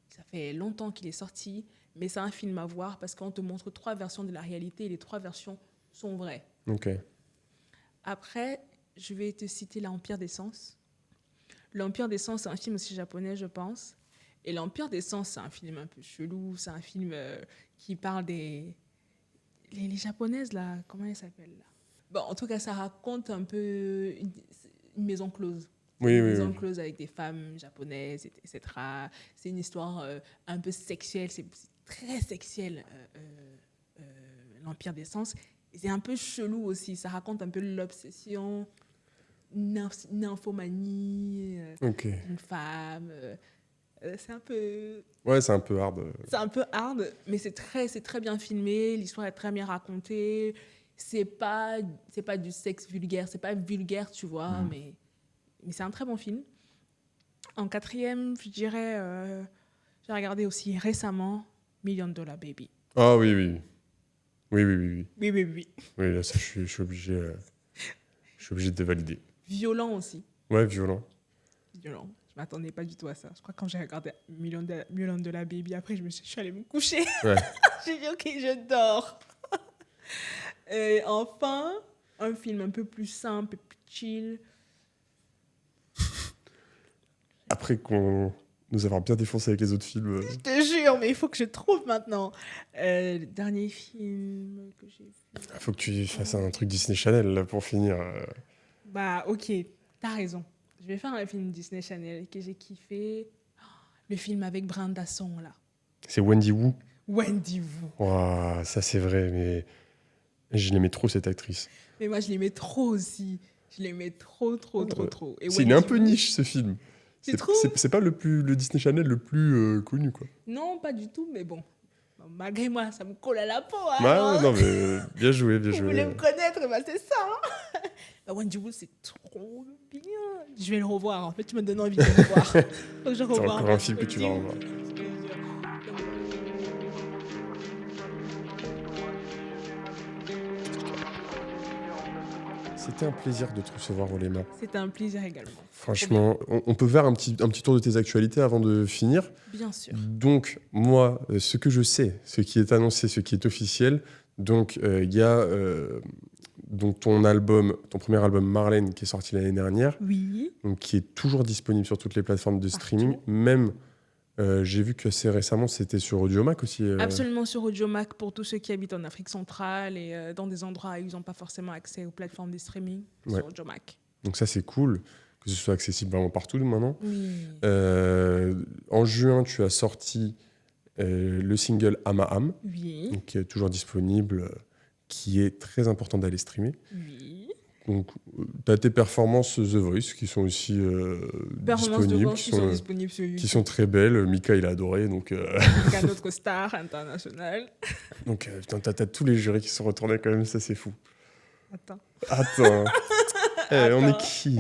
Speaker 2: Ça fait longtemps qu'il est sorti. Mais c'est un film à voir parce qu'on te montre 3 versions de la réalité et les 3 versions sont vraies.
Speaker 1: Ok.
Speaker 2: Après, je vais te citer L'Empire des Sens. L'Empire des Sens, c'est un film aussi japonais, je pense. Et L'Empire des Sens, c'est un film un peu chelou. C'est un film qui parle des... Les japonaises, là, comment elles s'appellent là? Bon, en tout cas, ça raconte un peu une maison close.
Speaker 1: Oui,
Speaker 2: Une
Speaker 1: oui,
Speaker 2: maison
Speaker 1: oui.
Speaker 2: close avec des femmes japonaises, etc. C'est une histoire un peu sexuelle. C'est très sexuel, l'Empire des Sens. Et c'est un peu chelou aussi. Ça raconte un peu l'obsession, nymphomanie
Speaker 1: Ok.
Speaker 2: d'une femme. C'est un peu...
Speaker 1: Ouais, c'est un peu hard.
Speaker 2: C'est un peu hard, mais c'est très bien filmé. L'histoire est très bien racontée. C'est pas du sexe vulgaire. C'est pas vulgaire, tu vois, mais c'est un très bon film. En 4e, je dirais... j'ai regardé aussi récemment $1 Million Baby.
Speaker 1: Ah oui, oui. Oui, oui, oui, oui.
Speaker 2: Oui, oui, oui.
Speaker 1: Oui, là, ça, je suis obligé... je suis obligé de valider.
Speaker 2: Violent aussi.
Speaker 1: Ouais, violent.
Speaker 2: Violent. Je m'attendais pas du tout à ça. Je crois que quand j'ai regardé $1 Million Baby, après, je suis allée me coucher.
Speaker 1: Ouais.
Speaker 2: J'ai dit, OK, je dors. Et enfin, un film un peu plus simple, plus chill.
Speaker 1: Après nous avoir bien défoncé avec les autres films...
Speaker 2: Je te jure, mais il faut que je trouve maintenant. Le dernier film que j'ai vu.
Speaker 1: Faut que tu fasses un truc Disney Channel, là, pour finir.
Speaker 2: Bah, OK, t'as raison. Je vais faire un film Disney Channel que j'ai kiffé. Le film avec Brenda Song, là.
Speaker 1: C'est Wendy Wu.
Speaker 2: Wendy Wu.
Speaker 1: Ouah, ça, c'est vrai, mais... Je l'aimais trop, cette actrice.
Speaker 2: Mais moi, je l'aimais trop aussi. Je l'aimais trop. Et
Speaker 1: Il est un
Speaker 2: Wendy
Speaker 1: peu
Speaker 2: Wu,
Speaker 1: niche, ce film.
Speaker 2: Tu trouves?
Speaker 1: C'est pas le Disney Channel le plus connu, quoi.
Speaker 2: Non, pas du tout, mais bon. Malgré moi, ça me colle à la peau. Hein,
Speaker 1: Ouais, non, mais bien joué, bien
Speaker 2: Vous
Speaker 1: joué.
Speaker 2: voulez me connaître, bah c'est ça. Hein. Bah, Wendy Wu, c'est trop bien. Je vais le revoir. En fait, tu me donnes envie de le revoir. Faut que je
Speaker 1: C'est
Speaker 2: revoie.
Speaker 1: encore un film que tu vas revoir. C'était un plaisir de te recevoir, Olema.
Speaker 2: C'était un plaisir également.
Speaker 1: Franchement, on peut faire un petit tour de tes actualités avant de finir.
Speaker 2: Bien sûr.
Speaker 1: Donc, moi, ce que je sais, ce qui est annoncé, ce qui est officiel, donc il y a donc ton premier album Marlène qui est sorti l'année dernière,
Speaker 2: Oui.
Speaker 1: donc, qui est toujours disponible sur toutes les plateformes de
Speaker 2: Partout.
Speaker 1: streaming. Même, j'ai vu que assez récemment, c'était sur Audiomack aussi.
Speaker 2: Absolument sur Audiomack pour tous ceux qui habitent en Afrique centrale et dans des endroits où ils n'ont pas forcément accès aux plateformes de streaming.
Speaker 1: Ouais.
Speaker 2: Sur Audiomack.
Speaker 1: Donc ça, c'est cool que ce soit accessible vraiment partout maintenant.
Speaker 2: Oui.
Speaker 1: En juin, tu as sorti le single Ama Am,
Speaker 2: Oui.
Speaker 1: donc, qui est toujours disponible, qui est très important d'aller streamer.
Speaker 2: Oui.
Speaker 1: Donc, tu as tes performances The Voice qui sont aussi
Speaker 2: Performances de
Speaker 1: disponibles,
Speaker 2: voix qui sont disponibles sur YouTube.
Speaker 1: qui sont très belles. Mika, il a adoré. Donc,
Speaker 2: Donc, à notre star internationale.
Speaker 1: donc t'as tous les jurys qui sont retournés quand même, ça c'est fou.
Speaker 2: Attends.
Speaker 1: Attends. On est
Speaker 2: Attends.
Speaker 1: qui?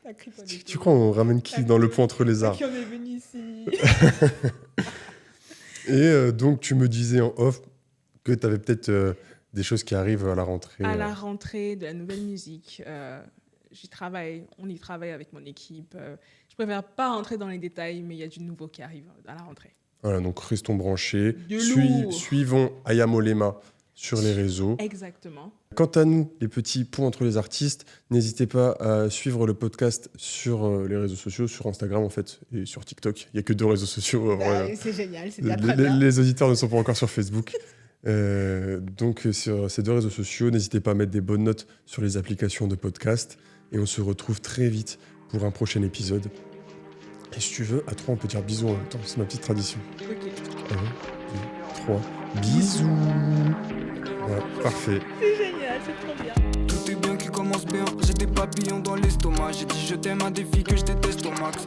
Speaker 2: T'as cru qu'on était-
Speaker 1: Tu crois on ramène qui dans le pont entre les
Speaker 2: T'as
Speaker 1: arbres?
Speaker 2: cru qu'on est venu ici.
Speaker 1: Et donc, tu me disais en off que tu avais peut-être des choses qui arrivent à la rentrée.
Speaker 2: À la rentrée de la nouvelle musique, on y travaille avec mon équipe. Je préfère pas rentrer dans les détails, mais il y a du nouveau qui arrive à la rentrée.
Speaker 1: Voilà, donc restons branchés.
Speaker 2: Du lourd.
Speaker 1: Suivons Ayamolema sur les réseaux.
Speaker 2: Exactement.
Speaker 1: Quant à nous, les petits ponts entre les artistes, n'hésitez pas à suivre le podcast sur les réseaux sociaux, sur Instagram en fait, et sur TikTok. Il n'y a que 2 réseaux sociaux.
Speaker 2: C'est génial, c'est
Speaker 1: Les auditeurs ne sont pas encore sur Facebook. Donc sur ces 2 réseaux sociaux, n'hésitez pas à mettre des bonnes notes sur les applications de podcast. Et on se retrouve très vite pour un prochain épisode. Et si tu veux, à 3, on peut dire bisous en même temps. C'est ma petite tradition.
Speaker 2: Ok.
Speaker 1: 1, 2, 3. Bisous. Voilà, parfait.
Speaker 2: C'est génial, c'est trop bien.
Speaker 4: Tout est bien qui commence bien. J'ai des papillons dans l'estomac. J'ai dit je t'aime à des filles que je déteste au max.